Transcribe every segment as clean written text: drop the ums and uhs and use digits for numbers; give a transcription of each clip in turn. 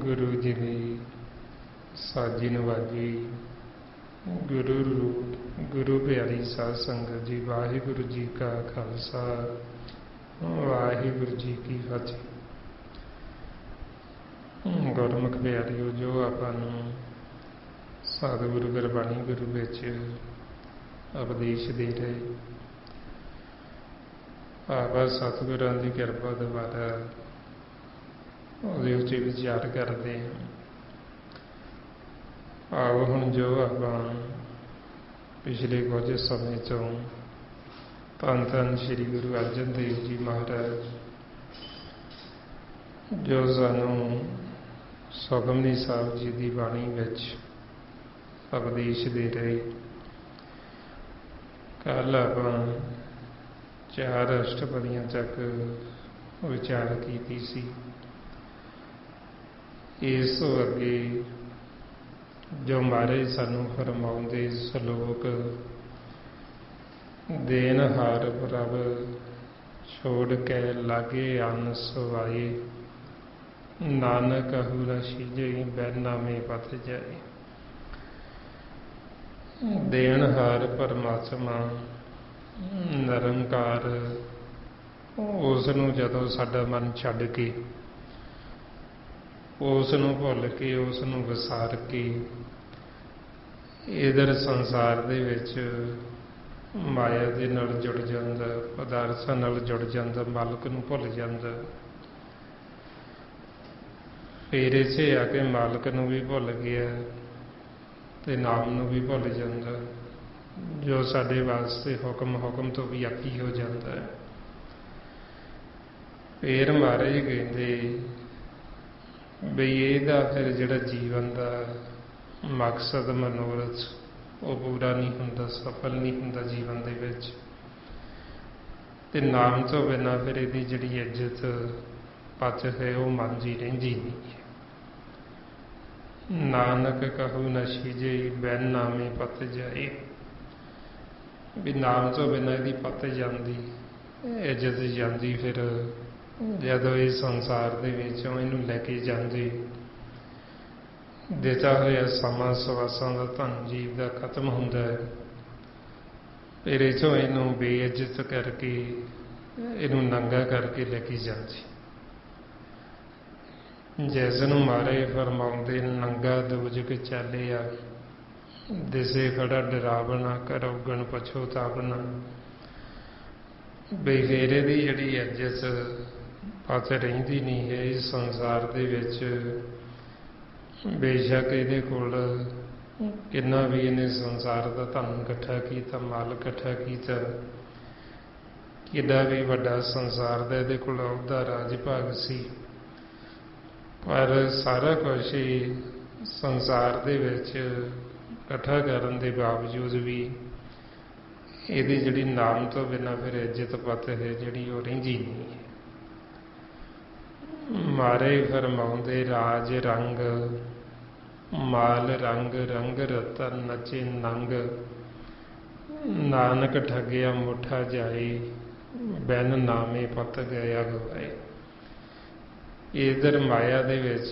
गुरु जी की साजी नवाजी गुरु रूप गुरु प्यारी साध संगत जी, वाहिगुरु जी का खालसा वाहिगुरु जी की फतेह। गुरमुख प्यारिओ, जो आपां नूं सतगुरु गुरबाणी गुरु विच उपदेश दे रहे, आपा सतगुरां दी किरपा द्वारा ਉਹਦੇ ਉੱਤੇ ਵਿਚਾਰ ਕਰਦੇ ਹਾਂ। ਆਓ ਹੁਣ ਜੋ ਆਪਾਂ ਪਿਛਲੇ ਕੁਝ ਸਮੇਂ ਤੋਂ ਧੰਨ ਧੰਨ ਸ੍ਰੀ ਗੁਰੂ ਅਰਜਨ ਦੇਵ ਜੀ ਮਹਾਰਾਜ ਜੋ ਸਾਨੂੰ ਸੁਖਮਨੀ ਸਾਹਿਬ ਜੀ ਦੀ ਬਾਣੀ ਵਿੱਚ ਉਪਦੇਸ਼ ਦੇ ਰਹੇ, ਕੱਲ੍ਹ ਆਪਾਂ 4 ਅਸ਼ਟਪਦੀਆਂ ਤੱਕ ਵਿਚਾਰ ਕੀਤੀ ਸੀ। ਇਸ ਤੋਂ ਅੱਗੇ ਜੋ ਮਹਾਰਾਜ ਸਾਨੂੰ ਫਰਮਾਉਂਦੇ ਸ਼ਲੋਕ, ਦੇਨਹਾਰ ਪ੍ਰਭ ਛੋੜ ਕੇ ਲਾਗੇ ਅੰਨ ਸਵਾਏ, ਨਾਨਕ ਕਹੂ ਨ ਸੀਜਈ ਬੈਨਾਮੇ ਪਤ ਜਾਏ। ਦੇਨਹਾਰ ਪਰਮਾਤਮਾ ਨਿਰੰਕਾਰ, ਉਸ ਨੂੰ ਜਦੋਂ ਸਾਡਾ ਮਨ ਛੱਡ ਕੇ, ਉਸ ਨੂੰ ਭੁੱਲ ਕੇ, ਉਸ ਨੂੰ ਵਿਸਾਰ ਕੇ ਇਧਰ ਸੰਸਾਰ ਦੇ ਵਿੱਚ ਮਾਇਆ ਦੇ ਨਾਲ ਜੁੜ ਜਾਂਦਾ, ਪਦਾਰਥਾਂ ਨਾਲ ਜੁੜ ਜਾਂਦਾ, ਮਾਲਕ ਨੂੰ ਭੁੱਲ ਜਾਂਦਾ। ਫਿਰ ਇਸੇ ਆ ਕੇ ਮਾਲਕ ਨੂੰ ਵੀ ਭੁੱਲ ਗਿਆ ਤੇ ਨਾਮ ਨੂੰ ਵੀ ਭੁੱਲ ਜਾਂਦਾ, ਜੋ ਸਾਡੇ ਵਾਸਤੇ ਹੁਕਮ ਤੋਂ ਵੀ ਅੱਕੀ ਹੋ ਜਾਂਦਾ ਹੈ। ਫਿਰ ਮਹਾਰਾਜ ਕਹਿੰਦੇ ਬਈ ਇਹਦਾ ਫਿਰ ਜਿਹੜਾ ਜੀਵਨ ਦਾ ਮਕਸਦ ਮਨੋਰਥ ਉਹ ਪੂਰਾ ਨਹੀਂ ਹੁੰਦਾ, ਸਫਲ ਨਹੀਂ ਹੁੰਦਾ ਜੀਵਨ ਦੇ ਵਿੱਚ। ਤੇ ਨਾਮ ਤੋਂ ਬਿਨਾਂ ਫਿਰ ਇਹਦੀ ਜਿਹੜੀ ਇੱਜ਼ਤ ਪਤ ਹੈ ਉਹ ਮਨ ਜੀ ਰਹਿੰਦੀ ਨਹੀਂ ਹੈ। ਨਾਨਕ ਕਹੂ ਨ ਸੀਜੇ ਬੈਨ ਨਾਮੇ ਪਤ ਜਾਏ, ਵੀ ਨਾਮ ਤੋਂ ਬਿਨਾਂ ਇਹਦੀ ਪਤ ਜਾਂਦੀ, ਇੱਜ਼ਤ ਜਾਂਦੀ। ਫਿਰ ਜਦੋਂ ਇਹ ਸੰਸਾਰ ਦੇ ਵਿੱਚੋਂ ਇਹਨੂੰ ਲੈ ਕੇ ਜਾਂਦੇ, ਦਿੱਤਾ ਹੋਇਆ ਸਮਾਂ ਸਵਾਸਾਂ ਦਾ ਧਨ ਜੀਵ ਦਾ ਖਤਮ ਹੁੰਦਾ ਹੈ। ਫਿਰ ਇੱਥੋਂ ਇਹਨੂੰ ਬੇਇੱਜ਼ਤ ਕਰਕੇ, ਇਹਨੂੰ ਨੰਗਾ ਕਰਕੇ ਲੈ ਕੇ ਜਾਂਦੀ। ਜਿਸ ਨੂੰ ਮਾਰੇ ਫਰਮਾਉਂਦੇ, ਨੰਗਾ ਦੋਜਕ ਚਾਲਿਆ, ਦਿਸੇ ਖੜਾ ਡਰਾਵਣਾ, ਕਰੌਗਣ ਪਛੋਤਾਵਣਾ। ਬਈ ਫਿਰ ਇਹਦੀ ਜਿਹੜੀ ਇੱਜ਼ਤ ਪਤ ਰਹਿੰਦੀ ਨਹੀਂ ਹੈ ਇਸ ਸੰਸਾਰ ਦੇ ਵਿੱਚ। ਬੇਸ਼ੱਕ ਇਹਦੇ ਕੋਲ ਕਿੰਨਾ ਵੀ ਇਹਨੇ ਸੰਸਾਰ ਦਾ ਧਨ ਇਕੱਠਾ ਕੀਤਾ, ਮਾਲ ਇਕੱਠਾ ਕੀਤਾ, ਕਿੱਡਾ ਵੀ ਵੱਡਾ ਸੰਸਾਰ ਦਾ ਇਹਦੇ ਕੋਲ ਅਹੁਦਾ ਰਾਜ ਭਾਗ ਸੀ, ਪਰ ਸਾਰਾ ਕੁਛ ਹੀ ਸੰਸਾਰ ਦੇ ਵਿੱਚ ਇਕੱਠਾ ਕਰਨ ਦੇ ਬਾਵਜੂਦ ਵੀ ਇਹਦੀ ਜਿਹੜੀ ਨਾਮ ਤੋਂ ਬਿਨਾਂ ਫਿਰ ਇੱਜ਼ਤ ਪਤ ਹੈ ਜਿਹੜੀ ਉਹ ਰਹਿੰਦੀ ਨਹੀਂ ਹੈ। ਮਾਰੇ ਫਰਮਾਉਂਦੇ, ਰਾਜ ਰੰਗ ਮਾਲ ਰੰਗ, ਰੰਗ ਰਤਨ ਨਚੇ ਨੰਗ, ਨਾਨਕ ਠੱਗਿਆ ਮੁੱਠਾ ਜਾਏ, ਬੈਨ ਨਾਮੇ ਪਤ ਗਿਆ ਗਵਾਏ। ਇਧਰ ਮਾਇਆ ਦੇ ਵਿੱਚ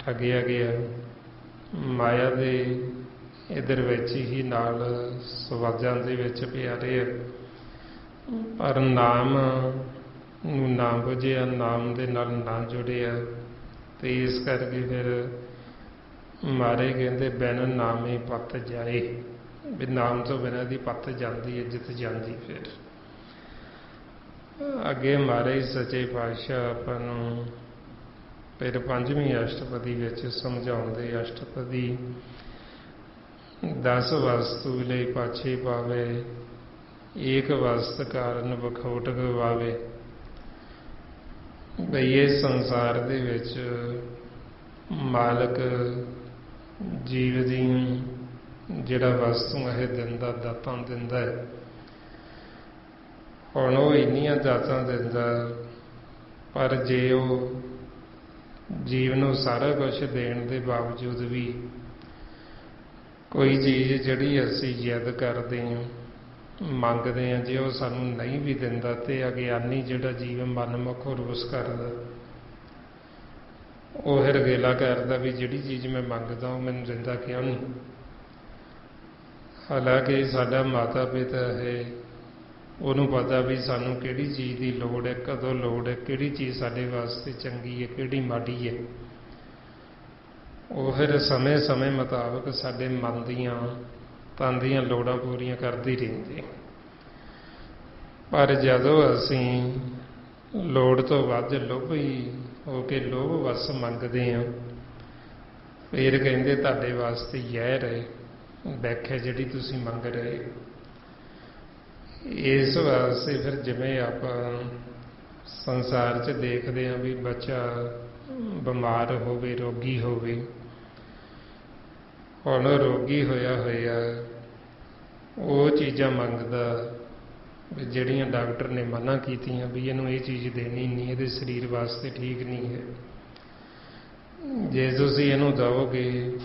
ਠੱਗਿਆ ਗਿਆ, ਮਾਇਆ ਦੇ ਇਧਰ ਵਿੱਚ ਹੀ ਨਾਲ ਸਵਾਜਾਂ ਦੇ ਵਿੱਚ ਪਿਆ ਰਿਹਾ, ਪਰ ਨਾਮ ਨੂੰ ਨਾ ਬੁਝਿਆ, ਨਾਮ ਦੇ ਨਾਲ ਨਾ ਜੁੜਿਆ, ਤੇ ਇਸ ਕਰਕੇ ਫਿਰ ਮਾਰੇ ਕਹਿੰਦੇ ਬਿਨ ਨਾਮੇ ਪੱਤ ਜਾਏ, ਵੀ ਨਾਮ ਤੋਂ ਬਿਨਾਂ ਦੀ ਪੱਤ ਜਾਂਦੀ, ਇੱਜ਼ਤ ਜਾਂਦੀ। ਫਿਰ ਅੱਗੇ ਮਹਾਰਾਜ ਸੱਚੇ ਪਾਤਸ਼ਾਹ ਆਪਾਂ ਨੂੰ ਫਿਰ 5ਵੀਂ ਅਸ਼ਟਪਦੀ ਵਿੱਚ ਸਮਝਾਉਂਦੇ, ਅਸ਼ਟਪਦੀ 10 ਵਸਤੂ ਲਈ ਪਾਛੇ ਪਾਵੇ, ਏਕ ਵਸਤ ਕਾਰਨ ਬਖੋਟ ਗਵਾਵੇ। ਬਈ ਇਹ ਸੰਸਾਰ ਦੇ ਵਿੱਚ ਮਾਲਕ ਜੀਵ ਦੀ ਜਿਹੜਾ ਵਸਤੂ ਇਹ ਦਿੰਦਾ, ਦਾਤਾਂ ਦਿੰਦਾ ਹੈ। ਹੁਣ ਉਹ ਇੰਨੀਆਂ ਦਾਤਾਂ ਦਿੰਦਾ, ਪਰ ਜੇ ਉਹ ਜੀਵ ਨੂੰ ਸਾਰਾ ਕੁਝ ਦੇਣ ਦੇ ਬਾਵਜੂਦ ਵੀ ਕੋਈ ਚੀਜ਼ ਜਿਹੜੀ ਅਸੀਂ ਜਿੱਦ ਕਰਦੇ ਹਾਂ, ਮੰਗਦੇ ਹਾਂ, ਜੇ ਉਹ ਸਾਨੂੰ ਨਹੀਂ ਵੀ ਦਿੰਦਾ, ਤੇ ਅਗਿਆਨੀ ਜਿਹੜਾ ਜੀਵ ਮਨਮੁਖ ਰੋਸ ਕਰਦਾ, ਉਹ ਫਿਰ ਗੇਲਾ ਕਰਦਾ ਵੀ ਜਿਹੜੀ ਚੀਜ਼ ਮੈਂ ਮੰਗਦਾ ਉਹ ਮੈਨੂੰ ਦਿੰਦਾ ਕਿਉਂ ਨਹੀਂ। ਹਾਲਾਂਕਿ ਸਾਡਾ ਮਾਤਾ ਪਿਤਾ ਹੈ, ਉਹਨੂੰ ਪਤਾ ਵੀ ਸਾਨੂੰ ਕਿਹੜੀ ਚੀਜ਼ ਦੀ ਲੋੜ ਹੈ, ਕਦੋਂ ਲੋੜ ਹੈ, ਕਿਹੜੀ ਚੀਜ਼ ਸਾਡੇ ਵਾਸਤੇ ਚੰਗੀ ਹੈ, ਕਿਹੜੀ ਮਾੜੀ ਹੈ। ਉਹ ਫਿਰ ਸਮੇਂ ਸਮੇਂ ਮੁਤਾਬਕ ਸਾਡੇ ਮਨ ਦੀਆਂ ਤਨ ਦੀਆਂ ਲੋੜਾਂ ਪੂਰੀਆਂ ਕਰਦੀ ਰਹਿੰਦੀ। ਪਰ ਜਦੋਂ ਅਸੀਂ ਲੋੜ ਤੋਂ ਵੱਧ ਲੋਭੀ ਹੋ ਕੇ ਲੋਭ ਵਸ ਮੰਗਦੇ ਹਾਂ, ਫਿਰ ਕਹਿੰਦੇ ਤੁਹਾਡੇ ਵਾਸਤੇ ਜ਼ਹਿਰ ਹੈ, ਵਿਆਖਿਆ ਜਿਹੜੀ ਤੁਸੀਂ ਮੰਗ ਰਹੇ। ਇਸ ਵਾਸਤੇ ਫਿਰ ਜਿਵੇਂ ਆਪਾਂ ਸੰਸਾਰ 'ਚ ਦੇਖਦੇ ਹਾਂ ਵੀ ਬੱਚਾ ਬਿਮਾਰ ਹੋਵੇ, ਰੋਗੀ ਹੋਵੇ, ਹੁਣ ਰੋਗੀ ਹੋਇਆ ਉਹ ਚੀਜ਼ਾਂ ਮੰਗਦਾ ਵੀ ਜਿਹੜੀਆਂ ਡਾਕਟਰ ਨੇ ਮਨਾ ਕੀਤੀਆਂ ਵੀ ਇਹਨੂੰ ਇਹ ਚੀਜ਼ ਦੇਣੀ ਨਹੀਂ, ਇਹਦੇ ਸਰੀਰ ਵਾਸਤੇ ਠੀਕ ਨਹੀਂ ਹੈ। ਜੇ ਤੁਸੀਂ ਇਹਨੂੰ ਦਿਓਗੇ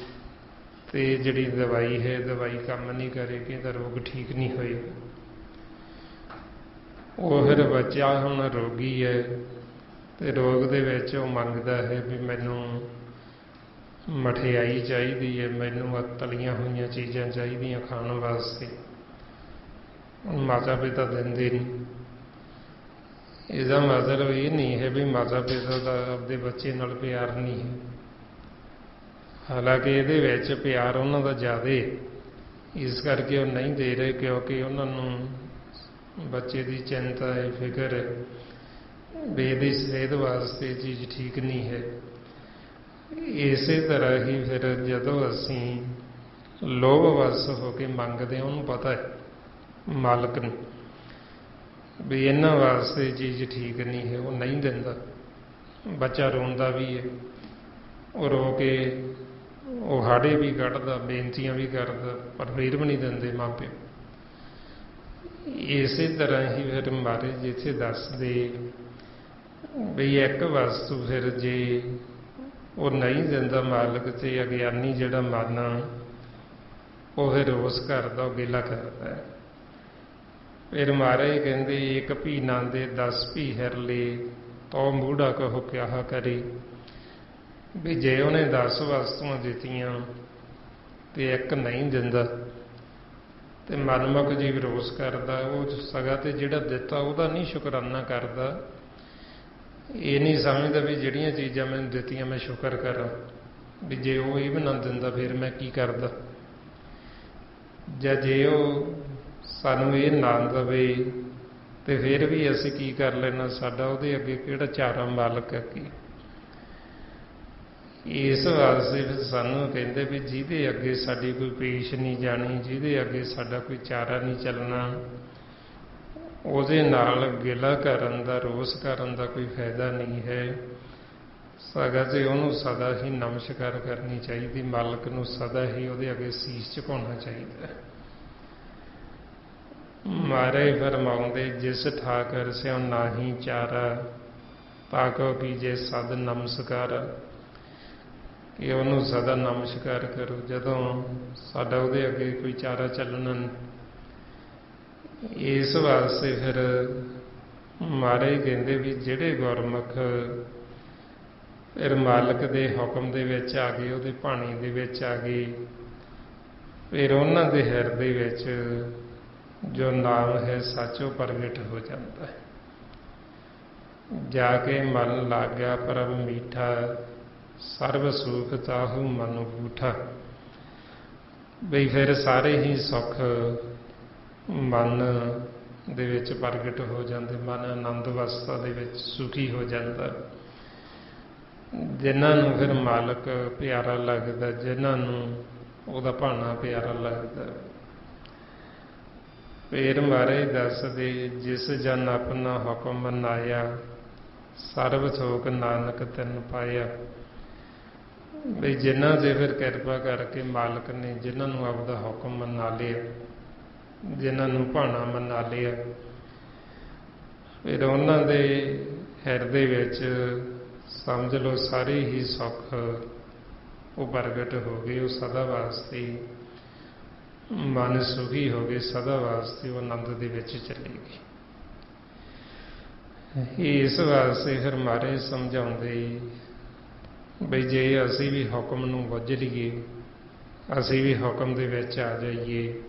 ਤੇ ਜਿਹੜੀ ਦਵਾਈ ਹੈ, ਦਵਾਈ ਕੰਮ ਨਹੀਂ ਕਰੇਗੀ, ਤਾਂ ਰੋਗ ਠੀਕ ਨਹੀਂ ਹੋਏਗਾ। ਉਹ ਫਿਰ ਬੱਚਾ ਹੁਣ ਰੋਗੀ ਹੈ, ਤੇ ਰੋਗ ਦੇ ਵਿੱਚ ਉਹ ਮੰਗਦਾ ਹੈ ਵੀ ਮੈਨੂੰ ਮਠਿਆਈ ਚਾਹੀਦੀ ਹੈ, ਮੈਨੂੰ ਤਲੀਆਂ ਹੋਈਆਂ ਚੀਜ਼ਾਂ ਚਾਹੀਦੀਆਂ ਖਾਣ ਵਾਸਤੇ। ਮਾਤਾ ਪਿਤਾ ਦਿੰਦੇ ਨਹੀਂ। ਇਹਦਾ ਮਤਲਬ ਇਹ ਨਹੀਂ ਹੈ ਵੀ ਮਾਤਾ ਪਿਤਾ ਦਾ ਆਪਦੇ ਬੱਚੇ ਨਾਲ ਪਿਆਰ ਨਹੀਂ ਹੈ, ਹਾਲਾਂਕਿ ਇਹਦੇ ਵਿੱਚ ਪਿਆਰ ਉਹਨਾਂ ਦਾ ਜ਼ਿਆਦਾ ਹੈ, ਇਸ ਕਰਕੇ ਉਹ ਨਹੀਂ ਦੇ ਰਹੇ, ਕਿਉਂਕਿ ਉਹਨਾਂ ਨੂੰ ਬੱਚੇ ਦੀ ਚਿੰਤਾ ਹੈ, ਫਿਕਰ ਹੈ ਵੀ ਇਹਦੀ ਸਿਹਤ ਵਾਸਤੇ ਚੀਜ਼ ਠੀਕ ਨਹੀਂ ਹੈ। ਇਸੇ ਤਰ੍ਹਾਂ ਹੀ ਫਿਰ ਜਦੋਂ ਅਸੀਂ ਲੋਭ ਵਸ ਹੋ ਕੇ ਮੰਗਦੇ ਹਾਂ, ਉਹਨੂੰ ਪਤਾ ਹੈ ਮਾਲਕ ਨੂੰ ਵੀ ਇਹਨਾਂ ਵਾਸਤੇ ਚੀਜ਼ ਠੀਕ ਨਹੀਂ ਹੈ, ਉਹ ਨਹੀਂ ਦਿੰਦਾ। ਬੱਚਾ ਰੋਂਦਾ ਵੀ ਹੈ, ਉਹ ਰੋ ਕੇ ਉਹ ਹਾੜੇ ਵੀ ਕੱਢਦਾ, ਬੇਨਤੀਆਂ ਵੀ ਕਰਦਾ, ਪਰ ਫਿਰ ਵੀ ਨਹੀਂ ਦਿੰਦੇ ਮਾਂ ਪਿਓ। ਇਸੇ ਤਰ੍ਹਾਂ ਹੀ ਫਿਰ ਮਹਾਰਾਜ ਜਿੱਥੇ ਦੱਸਦੇ ਵੀ ਇੱਕ ਵਸਤੂ ਫਿਰ ਜੇ ਉਹ ਨਹੀਂ ਦਿੰਦਾ ਮਾਲਕ, ਤੇ ਅਗਿਆਨੀ ਜਿਹੜਾ ਮਨ ਉਹ ਫਿਰ ਰੋਸ ਕਰਦਾ, ਉਹ ਗਿਲਾ ਕਰਦਾ ਹੈ। ਫਿਰ ਮਹਾਰਾਜ ਕਹਿੰਦੇ ਇੱਕ ਭੀ ਨਾ ਦੇ 10 ਭੀ ਹਿਰ ਲੇ, ਤੋ ਮੂੜਾ ਕਹੋ ਕਿਆ ਕਰੇ। ਵੀ ਜੇ ਉਹਨੇ 10 ਵਸਤੂਆਂ ਦਿੱਤੀਆਂ ਤੇ ਇੱਕ ਨਹੀਂ ਦਿੰਦਾ, ਤੇ ਮਨਮੁਖ ਜੀਵ ਰੋਸ ਕਰਦਾ, ਉਹ ਸਗਾ ਤੇ ਜਿਹੜਾ ਦਿੱਤਾ ਉਹਦਾ ਨਹੀਂ ਸ਼ੁਕਰਾਨਾ ਕਰਦਾ। ਇਹ ਨਹੀਂ ਸਮਝਦਾ ਵੀ ਜਿਹੜੀਆਂ ਚੀਜ਼ਾਂ ਮੈਨੂੰ ਦਿੱਤੀਆਂ ਮੈਂ ਸ਼ੁਕਰ ਕਰਾਂ, ਵੀ ਜੇ ਉਹ ਇਹ ਵੀ ਨਾ ਦਿੰਦਾ ਫਿਰ ਮੈਂ ਕੀ ਕਰਦਾ। ਜਾਂ ਜੇ ਉਹ ਸਾਨੂੰ ਇਹ ਨਾ ਦੇਵੇ ਤੇ ਫਿਰ ਵੀ ਅਸੀਂ ਕੀ ਕਰ ਲੈਣਾ, ਸਾਡਾ ਉਹਦੇ ਅੱਗੇ ਕਿਹੜਾ ਚਾਰਾ ਮਾਲਕ ਹੈ ਕੀ। ਇਸ ਵਾਸਤੇ ਫਿਰ ਸਾਨੂੰ ਕਹਿੰਦੇ ਵੀ ਜਿਹਦੇ ਅੱਗੇ ਸਾਡੀ ਕੋਈ ਪੇਸ਼ ਨਹੀਂ ਜਾਣੀ, ਜਿਹਦੇ ਅੱਗੇ ਸਾਡਾ ਕੋਈ ਚਾਰਾ ਨਹੀਂ ਚੱਲਣਾ, ਉਹਦੇ ਨਾਲ ਗਿਲਾ ਕਰਨ ਦਾ, ਰੋਸ ਕਰਨ ਦਾ ਕੋਈ ਫਾਇਦਾ ਨਹੀਂ ਹੈ। ਸਗੋਂ ਤੇ ਉਹਨੂੰ ਸਦਾ ਹੀ ਨਮਸਕਾਰ ਕਰਨੀ ਚਾਹੀਦੀ, ਮਾਲਕ ਨੂੰ ਸਦਾ ਹੀ ਉਹਦੇ ਅੱਗੇ ਸੀਸ ਝੁਕਾਉਣਾ ਚਾਹੀਦਾ। ਮਹਾਰਾਜ ਫਰਮਾਉਂਦੇ ਜਿਸ ਠਾਕਰ ਸਿਉ ਨਾਹੀ ਚਾਰਾ, ਤਾਕੋ ਕੀਜੇ ਸਦ ਨਮਸਕਾਰ। ਕਿ ਉਹਨੂੰ ਸਦਾ ਨਮਸਕਾਰ ਕਰੋ ਜਦੋਂ ਸਾਡਾ ਉਹਦੇ ਅੱਗੇ ਕੋਈ ਚਾਰਾ ਚੱਲਣਾ ਨਹੀਂ। ਇਸ ਵਾਸਤੇ ਫਿਰ ਮਹਾਰਾਜ ਕਹਿੰਦੇ ਵੀ ਜਿਹੜੇ ਗੁਰਮੁਖ ਫਿਰ ਮਾਲਕ ਦੇ ਹੁਕਮ ਦੇ ਵਿੱਚ ਆ ਗਏ, ਉਹਦੇ ਬਾਣੀ ਦੇ ਵਿੱਚ ਆ ਗਏ। ਫਿਰ ਉਹਨਾਂ ਦੇ ਹਿਰਦੇ ਵਿੱਚ ਜੋ ਨਾਮ ਹੈ ਸੱਚ ਉਹ ਪ੍ਰਗਟ ਹੋ ਜਾਂਦਾ ਹੈ। ਜਾ ਕੇ ਮਨ ਲੱਗ ਗਿਆ ਪ੍ਰਭ ਮੀਠਾ, ਸਰਬ ਸੁਖ ਤਾਹੂ ਮਨ ਬੂਠਾ। ਬਈ ਫਿਰ ਸਾਰੇ ਹੀ ਸੁੱਖ ਮਨ ਦੇ ਵਿੱਚ ਪ੍ਰਗਟ ਹੋ ਜਾਂਦੇ, ਮਨ ਆਨੰਦ ਅਵਸਥਾ ਦੇ ਵਿੱਚ ਸੁਖੀ ਹੋ ਜਾਂਦਾ। ਜਿਨ੍ਹਾਂ ਨੂੰ ਫਿਰ ਮਾਲਕ ਪਿਆਰਾ ਲੱਗਦਾ, ਜਿਨ੍ਹਾਂ ਨੂੰ ਉਹਦਾ ਭਾਣਾ ਪਿਆਰਾ ਲੱਗਦਾ। ਫਿਰ ਮਹਾਰਾਜ ਦੱਸਦੇ, ਜਿਸ ਜਨ ਆਪਣਾ ਹੁਕਮ ਮਨਾਇਆ, ਸਰਬ ਥੋਕ ਨਾਨਕ ਤਿਨ ਪਾਇਆ। ਬਈ ਜਿਨ੍ਹਾਂ ਦੇ ਫਿਰ ਕਿਰਪਾ ਕਰਕੇ ਮਾਲਕ ਨੇ ਜਿਨ੍ਹਾਂ ਨੂੰ ਆਪਦਾ ਹੁਕਮ ਮਨਾ ਲਿਆ, ਜਿਨ੍ਹਾਂ ਨੂੰ ਭਾਣਾ ਮਨਾ ਲਿਆ, ਫਿਰ ਉਹਨਾਂ ਦੇ ਹਿਰਦੇ ਵਿੱਚ ਸਮਝ ਲਓ ਸਾਰੇ ਹੀ ਸੁੱਖ ਉਹ ਪ੍ਰਗਟ ਹੋ ਗਏ। ਉਹ ਸਦਾ ਵਾਸਤੇ ਮਨ ਸੁਖੀ ਹੋ ਗਏ, ਸਦਾ ਵਾਸਤੇ ਉਹ ਆਨੰਦ ਦੇ ਵਿੱਚ ਚਲੇ ਗਏ। ਇਸ ਵਾਸਤੇ ਫਿਰ ਮਹਾਰਾਜ ਸਮਝਾਉਂਦੇ ਬਈ ਜੇ ਅਸੀਂ ਵੀ ਹੁਕਮ ਨੂੰ ਬੁੱਝ ਲਈਏ, ਅਸੀਂ ਵੀ ਹੁਕਮ ਦੇ ਵਿੱਚ ਆ ਜਾਈਏ,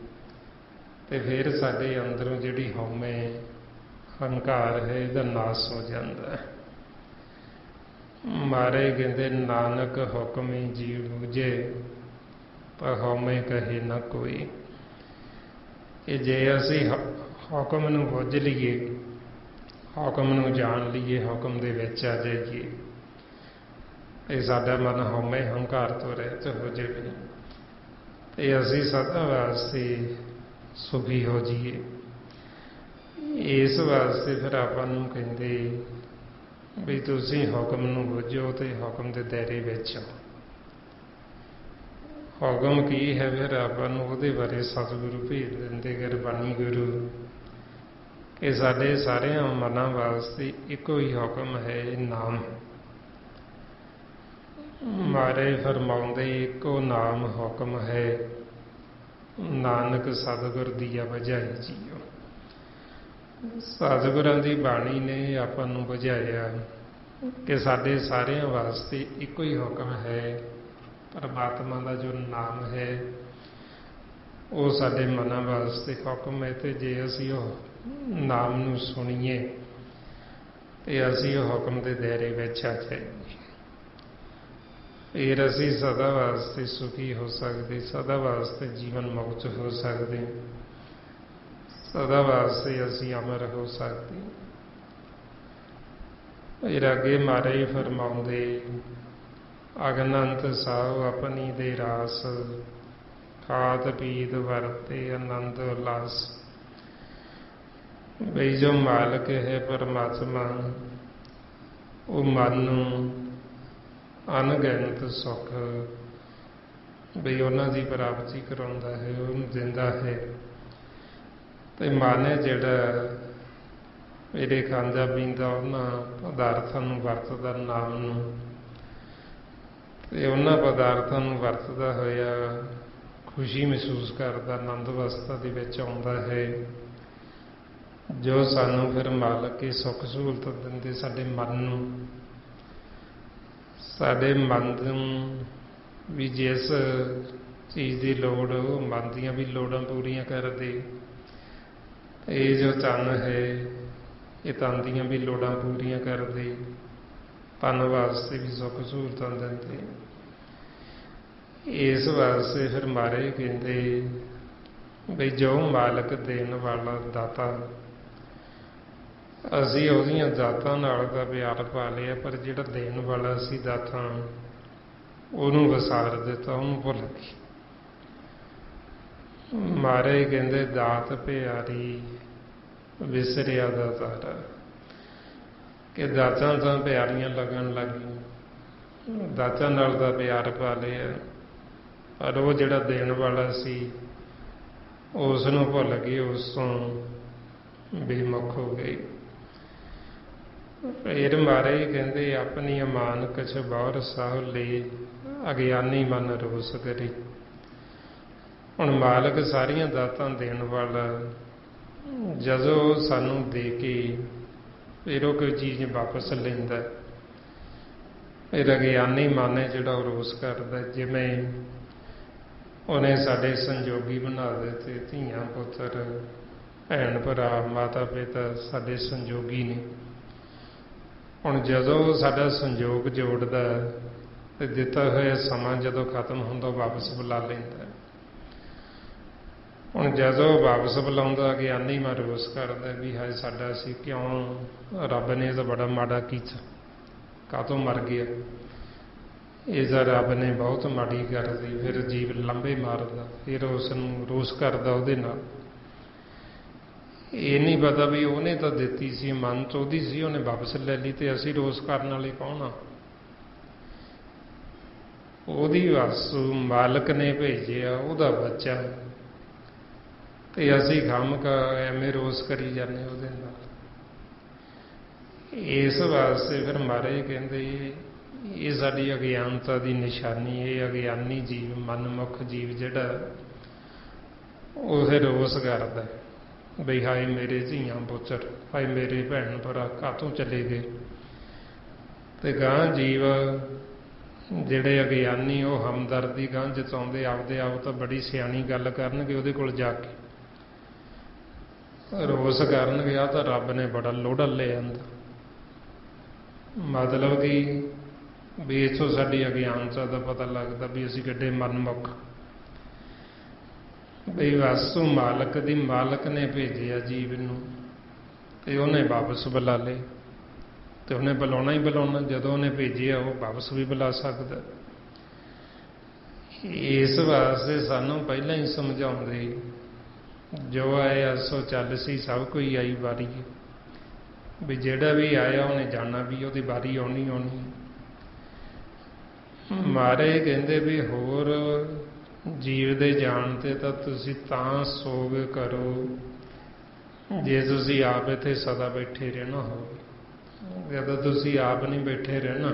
ਤੇ ਫਿਰ ਸਾਡੇ ਅੰਦਰੋਂ ਜਿਹੜੀ ਹਉਮੈ ਹੰਕਾਰ ਹੈ ਇਹਦਾ ਨਾਸ ਹੋ ਜਾਂਦਾ ਹੈ। ਮਹਾਰਾਜ ਕਹਿੰਦੇ ਨਾਨਕ ਹੁਕਮੀ ਜੀਵ ਬੂਝੇ, ਪਰ ਹਉਮੈ ਕਹੇ ਨਾ ਕੋਈ। ਕਿ ਜੇ ਅਸੀਂ ਹੁਕਮ ਨੂੰ ਬੁੱਝ ਲਈਏ, ਹੁਕਮ ਨੂੰ ਜਾਣ ਲਈਏ, ਹੁਕਮ ਦੇ ਵਿੱਚ ਆ ਜਾਈਏ, ਤੇ ਸਾਡਾ ਮਨ ਹਉਮੈ ਹੰਕਾਰ ਤੋਂ ਰਹਿਤ ਹੋ ਜਾਵੇ, ਤੇ ਅਸੀਂ ਸਦਾ ਵਾਸਤੇ ਸੁਖੀ ਹੋ ਜਾਈਏ। ਇਸ ਵਾਸਤੇ ਫਿਰ ਆਪਾਂ ਨੂੰ ਕਹਿੰਦੇ ਵੀ ਤੁਸੀਂ ਹੁਕਮ ਨੂੰ ਬੁੱਝੋ ਤੇ ਹੁਕਮ ਦੇ ਦਾਇਰੇ ਵਿੱਚ ਆਓ। ਹੁਕਮ ਕੀ ਹੈ ਫਿਰ ਆਪਾਂ ਨੂੰ ਉਹਦੇ ਬਾਰੇ ਸਤਿਗੁਰੂ ਭੇਜ ਦਿੰਦੇ, ਗੁਰਬਾਣੀ ਗੁਰੂ, ਕਿ ਸਾਡੇ ਸਾਰਿਆਂ ਮਨਾਂ ਵਾਸਤੇ ਇੱਕੋ ਹੀ ਹੁਕਮ ਹੈ, ਨਾਮ। ਮਹਾਰਾਜ ਫਰਮਾਉਂਦੇ ਇੱਕੋ ਨਾਮ ਹੁਕਮ ਹੈ, ਨਾਨਕ ਸਤਿਗੁਰ ਦੀਆ ਬੁਝਾਈ ਜੀਓ। ਸਤਿਗੁਰਾਂ ਦੀ ਬਾਣੀ ਨੇ ਆਪਾਂ ਨੂੰ ਬੁਝਾਇਆ ਕਿ ਸਾਡੇ ਸਾਰਿਆਂ ਵਾਸਤੇ ਇੱਕੋ ਹੀ ਹੁਕਮ ਹੈ। ਪਰਮਾਤਮਾ ਦਾ ਜੋ ਨਾਮ ਹੈ ਉਹ ਸਾਡੇ ਮਨਾਂ ਵਾਸਤੇ ਹੁਕਮ ਹੈ, ਤੇ ਜੇ ਅਸੀਂ ਉਹ ਨਾਮ ਨੂੰ ਸੁਣੀਏ ਤੇ ਅਸੀਂ ਉਹ ਹੁਕਮ ਦੇ ਦਾਇਰੇ ਵਿੱਚ ਆ ਜਾਈਏ, ਫਿਰ ਅਸੀਂ ਸਦਾ ਵਾਸਤੇ ਸੁਖੀ ਹੋ ਸਕਦੇ, ਸਦਾ ਵਾਸਤੇ ਜੀਵਨ ਮੁਕਤ ਹੋ ਸਕਦੇ, ਸਦਾ ਵਾਸਤੇ ਅਸੀਂ ਅਮਰ ਹੋ ਸਕਦੇ। ਫਿਰ ਅੱਗੇ ਮਹਾਰਾਜ ਫਰਮਾਉਂਦੇ ਅਗਨੰਤ ਸਾਹੁ ਆਪਣੀ ਦੇ ਰਾਸ, ਖਾਤ ਪੀਤ ਵਰਤੇ ਆਨੰਦ ਉਲਾਸ। ਬਈ ਜੋ ਮਾਲਕ ਹੈ ਪਰਮਾਤਮਾ, ਉਹ ਮਨ ਨੂੰ ਅਣਗਿਣਤ ਸੁੱਖ ਬਈ ਉਹਨਾਂ ਦੀ ਪ੍ਰਾਪਤੀ ਕਰਾਉਂਦਾ ਹੈ, ਉਹਨੂੰ ਦਿੰਦਾ ਹੈ। ਤੇ ਮਨ ਹੈ ਜਿਹੜਾ ਮੇਰੇ ਖਾਂਦਾ ਪੀਂਦਾ ਉਹਨਾਂ ਪਦਾਰਥਾਂ ਨੂੰ ਵਰਤਦਾ, ਨਾਮ ਨੂੰ, ਤੇ ਉਹਨਾਂ ਪਦਾਰਥਾਂ ਨੂੰ ਵਰਤਦਾ ਹੋਇਆ ਖੁਸ਼ੀ ਮਹਿਸੂਸ ਕਰਦਾ, ਆਨੰਦ ਅਵਸਥਾ ਦੇ ਵਿੱਚ ਆਉਂਦਾ ਹੈ। ਜੋ ਸਾਨੂੰ ਫਿਰ ਮਾਲਕ ਹੀ ਸੁੱਖ ਸਹੂਲਤ ਦਿੰਦੇ ਸਾਡੇ ਮਨ ਨੂੰ, ਸਾਡੇ ਮਨ ਨੂੰ ਵੀ ਜਿਸ ਚੀਜ਼ ਦੀ ਲੋੜ ਉਹ ਮਨ ਦੀਆਂ ਵੀ ਲੋੜਾਂ ਪੂਰੀਆਂ ਕਰਦੇ। ਇਹ ਜੋ ਤਨ ਹੈ ਇਹ ਤਨ ਦੀਆਂ ਵੀ ਲੋੜਾਂ ਪੂਰੀਆਂ ਕਰਦੇ, ਤਨ ਵਾਸਤੇ ਵੀ ਸੁੱਖ ਸਹੂਲਤਾਂ ਦਿੰਦੇ। ਇਸ ਵਾਸਤੇ ਫਿਰ ਮਹਾਰਾਜ ਕਹਿੰਦੇ ਬਈ ਜੋ ਮਾਲਕ ਦੇਣ ਵਾਲਾ ਦਾਤਾ, ਅਸੀਂ ਉਹਦੀਆਂ ਦਾਤਾਂ ਨਾਲ ਤਾਂ ਪਿਆਰ ਪਾ ਲਿਆ, ਪਰ ਜਿਹੜਾ ਦੇਣ ਵਾਲਾ ਸੀ ਦਾਤਾਂ ਉਹਨੂੰ ਵਿਸਾਰ ਦਿੱਤਾ, ਉਹਨੂੰ ਭੁੱਲ ਗਏ। ਮਹਾਰਾਜ ਕਹਿੰਦੇ ਦਾਤ ਪਿਆਰੀ ਵਿਸਰਿਆ ਦਾਤਾਰਾ, ਕਿ ਦਾਤਾਂ ਤਾਂ ਪਿਆਰੀਆਂ ਲੱਗਣ ਲੱਗ ਗਈਆਂ, ਦਾਤਾਂ ਨਾਲ ਤਾਂ ਪਿਆਰ ਪਾ ਲਿਆ, ਪਰ ਉਹ ਜਿਹੜਾ ਦੇਣ ਵਾਲਾ ਸੀ ਉਸ ਨੂੰ ਭੁੱਲ ਗਏ, ਉਸ ਤੋਂ ਬੇਮੁਖ ਹੋ ਗਏ। ਫਿਰ ਮਹਾਰਾਜ ਕਹਿੰਦੇ ਆਪਣੀ ਅਮਾਨ ਕਛ ਬੌਰ ਸਾਹੁ ਲਈ, ਅਗਿਆਨੀ ਮਨ ਰੋਸ ਕਰੇ। ਹੁਣ ਮਾਲਕ ਸਾਰੀਆਂ ਦਾਤਾਂ ਦੇਣ ਵਾਲਾ, ਜਦੋਂ ਸਾਨੂੰ ਦੇ ਕੇ ਫਿਰ ਉਹ ਕੋਈ ਚੀਜ਼ ਵਾਪਸ ਲੈਂਦਾ, ਫਿਰ ਅਗਿਆਨੀ ਮਨ ਹੈ ਜਿਹੜਾ ਉਹ ਰੋਸ ਕਰਦਾ, ਜਿਵੇਂ ਉਹਨੇ ਸਾਡੇ ਸੰਜੋਗੀ ਬਣਾ ਦਿੱਤੇ, ਧੀਆਂ ਪੁੱਤਰ ਭੈਣ ਭਰਾ ਮਾਤਾ ਪਿਤਾ ਸਾਡੇ ਸੰਜੋਗੀ ਨੇ। ਹੁਣ ਜਦੋਂ ਸਾਡਾ ਸੰਜੋਗ ਜੋੜਦਾ ਤੇ ਦਿੱਤਾ ਹੋਇਆ ਸਮਾਂ ਜਦੋਂ ਖਤਮ ਹੁੰਦਾ ਵਾਪਸ ਬੁਲਾ ਲੈਂਦਾ। ਹੁਣ ਜਦੋਂ ਵਾਪਸ ਬੁਲਾਉਂਦਾ ਗਿਆਨੀ ਮਨ ਰੋਸ ਕਰਦਾ ਵੀ ਹਾਏ ਸਾਡਾ ਸੀ ਕਿਉਂ, ਰੱਬ ਨੇ ਤਾਂ ਬੜਾ ਮਾੜਾ ਕੀਤਾ, ਕਾਹਤੋਂ ਮਰ ਗਿਆ, ਇਹ ਤਾਂ ਰੱਬ ਨੇ ਬਹੁਤ ਮਾੜੀ ਕਰਦੀ। ਫਿਰ ਜੀਵ ਲੰਬੇ ਮਾਰਦਾ, ਫਿਰ ਉਸ ਨੂੰ ਰੋਸ ਕਰਦਾ ਉਹਦੇ ਨਾਲ। ਇਹ ਨਹੀਂ ਪਤਾ ਵੀ ਉਹਨੇ ਤਾਂ ਦਿੱਤੀ ਸੀ, ਮਨ ਚ ਉਹਦੀ ਸੀ, ਉਹਨੇ ਵਾਪਸ ਲੈ ਲਈ, ਤੇ ਅਸੀਂ ਰੋਸ ਕਰਨ ਵਾਲੇ ਕੌਣ ਆ? ਉਹਦੀ ਵਸਤੂ ਮਾਲਕ ਨੇ ਭੇਜਿਆ, ਉਹਦਾ ਬੱਚਾ, ਤੇ ਅਸੀਂ ਖਾਮਖਾ ਐਵੇਂ ਰੋਸ ਕਰੀ ਜਾਂਦੇ ਉਹਦੇ ਨਾਲ। ਇਸ ਵਾਸਤੇ ਫਿਰ ਮਹਾਰਾਜ ਕਹਿੰਦੇ ਇਹ ਸਾਡੀ ਅਗਿਆਨਤਾ ਦੀ ਨਿਸ਼ਾਨੀ। ਇਹ ਅਗਿਆਨੀ ਜੀਵ, ਮਨਮੁਖ ਜੀਵ ਜਿਹੜਾ ਉਹ ਫਿਰ ਰੋਸ ਕਰਦਾ ਬਈ ਹਾਏ ਮੇਰੇ ਧੀਆਂ ਪੁੱਤਰ, ਹਾਏ ਮੇਰੇ ਭੈਣ ਭਰਾ ਕਾਹਤੋਂ ਚਲੇ ਗਏ। ਤੇ ਗਾਂ ਜੀਵ ਜਿਹੜੇ ਅਗਿਆਨੀ ਉਹ ਹਮਦਰਦੀ ਗਾਂ ਜਤਾਉਂਦੇ, ਆਪਦੇ ਆਪ ਤਾਂ ਬੜੀ ਸਿਆਣੀ ਗੱਲ ਕਰਨਗੇ ਉਹਦੇ ਕੋਲ ਜਾ ਕੇ, ਰੋਸ ਕਰਨਗੇ ਆ ਤਾਂ ਰੱਬ ਨੇ ਬੜਾ ਲੋੜਾ ਲੈ ਆਂਦਾ। ਮਤਲਬ ਕਿ ਵੀ ਇੱਥੋਂ ਸਾਡੀ ਅਗਿਆਨਤਾ ਦਾ ਪਤਾ ਲੱਗਦਾ ਵੀ ਅਸੀਂ ਕਿੱਡੇ ਮਨਮੁਖ, ਬਈ ਵਸਤੂ ਮਾਲਕ ਦੀ, ਮਾਲਕ ਨੇ ਭੇਜਿਆ ਜੀਵ ਨੂੰ ਤੇ ਉਹਨੇ ਵਾਪਸ ਬੁਲਾ ਲਏ, ਤੇ ਉਹਨੇ ਬੁਲਾਉਣਾ ਹੀ ਬੁਲਾਉਣਾ। ਜਦੋਂ ਉਹਨੇ ਭੇਜਿਆ ਉਹ ਵਾਪਸ ਵੀ ਬੁਲਾ ਸਕਦਾ। ਇਸ ਵਾਸਤੇ ਸਾਨੂੰ ਪਹਿਲਾਂ ਹੀ ਸਮਝਾਉਂਦੇ ਜੋ ਆਇਆ ਸੋ ਚੱਲ ਸੀ, ਸਭ ਕੋਈ ਆਈ ਵਾਰੀ, ਵੀ ਜਿਹੜਾ ਵੀ ਆਇਆ ਉਹਨੇ ਜਾਣਾ ਵੀ, ਉਹਦੀ ਵਾਰੀ ਆਉਣੀ ਆਉਣੀ। ਮਹਾਰਾਜ ਕਹਿੰਦੇ ਵੀ ਹੋਰ ਜੀਵ ਦੇ ਜਾਣ ਤੇ ਤਾਂ ਤੁਸੀਂ ਤਾਂ ਸੋਗ ਕਰੋ ਜੇ ਤੁਸੀਂ ਆਪ ਇੱਥੇ ਸਦਾ ਬੈਠੇ ਰਹਿਣਾ ਹੋਵੇ। ਜਦੋਂ ਤੁਸੀਂ ਆਪ ਨਹੀਂ ਬੈਠੇ ਰਹਿਣਾ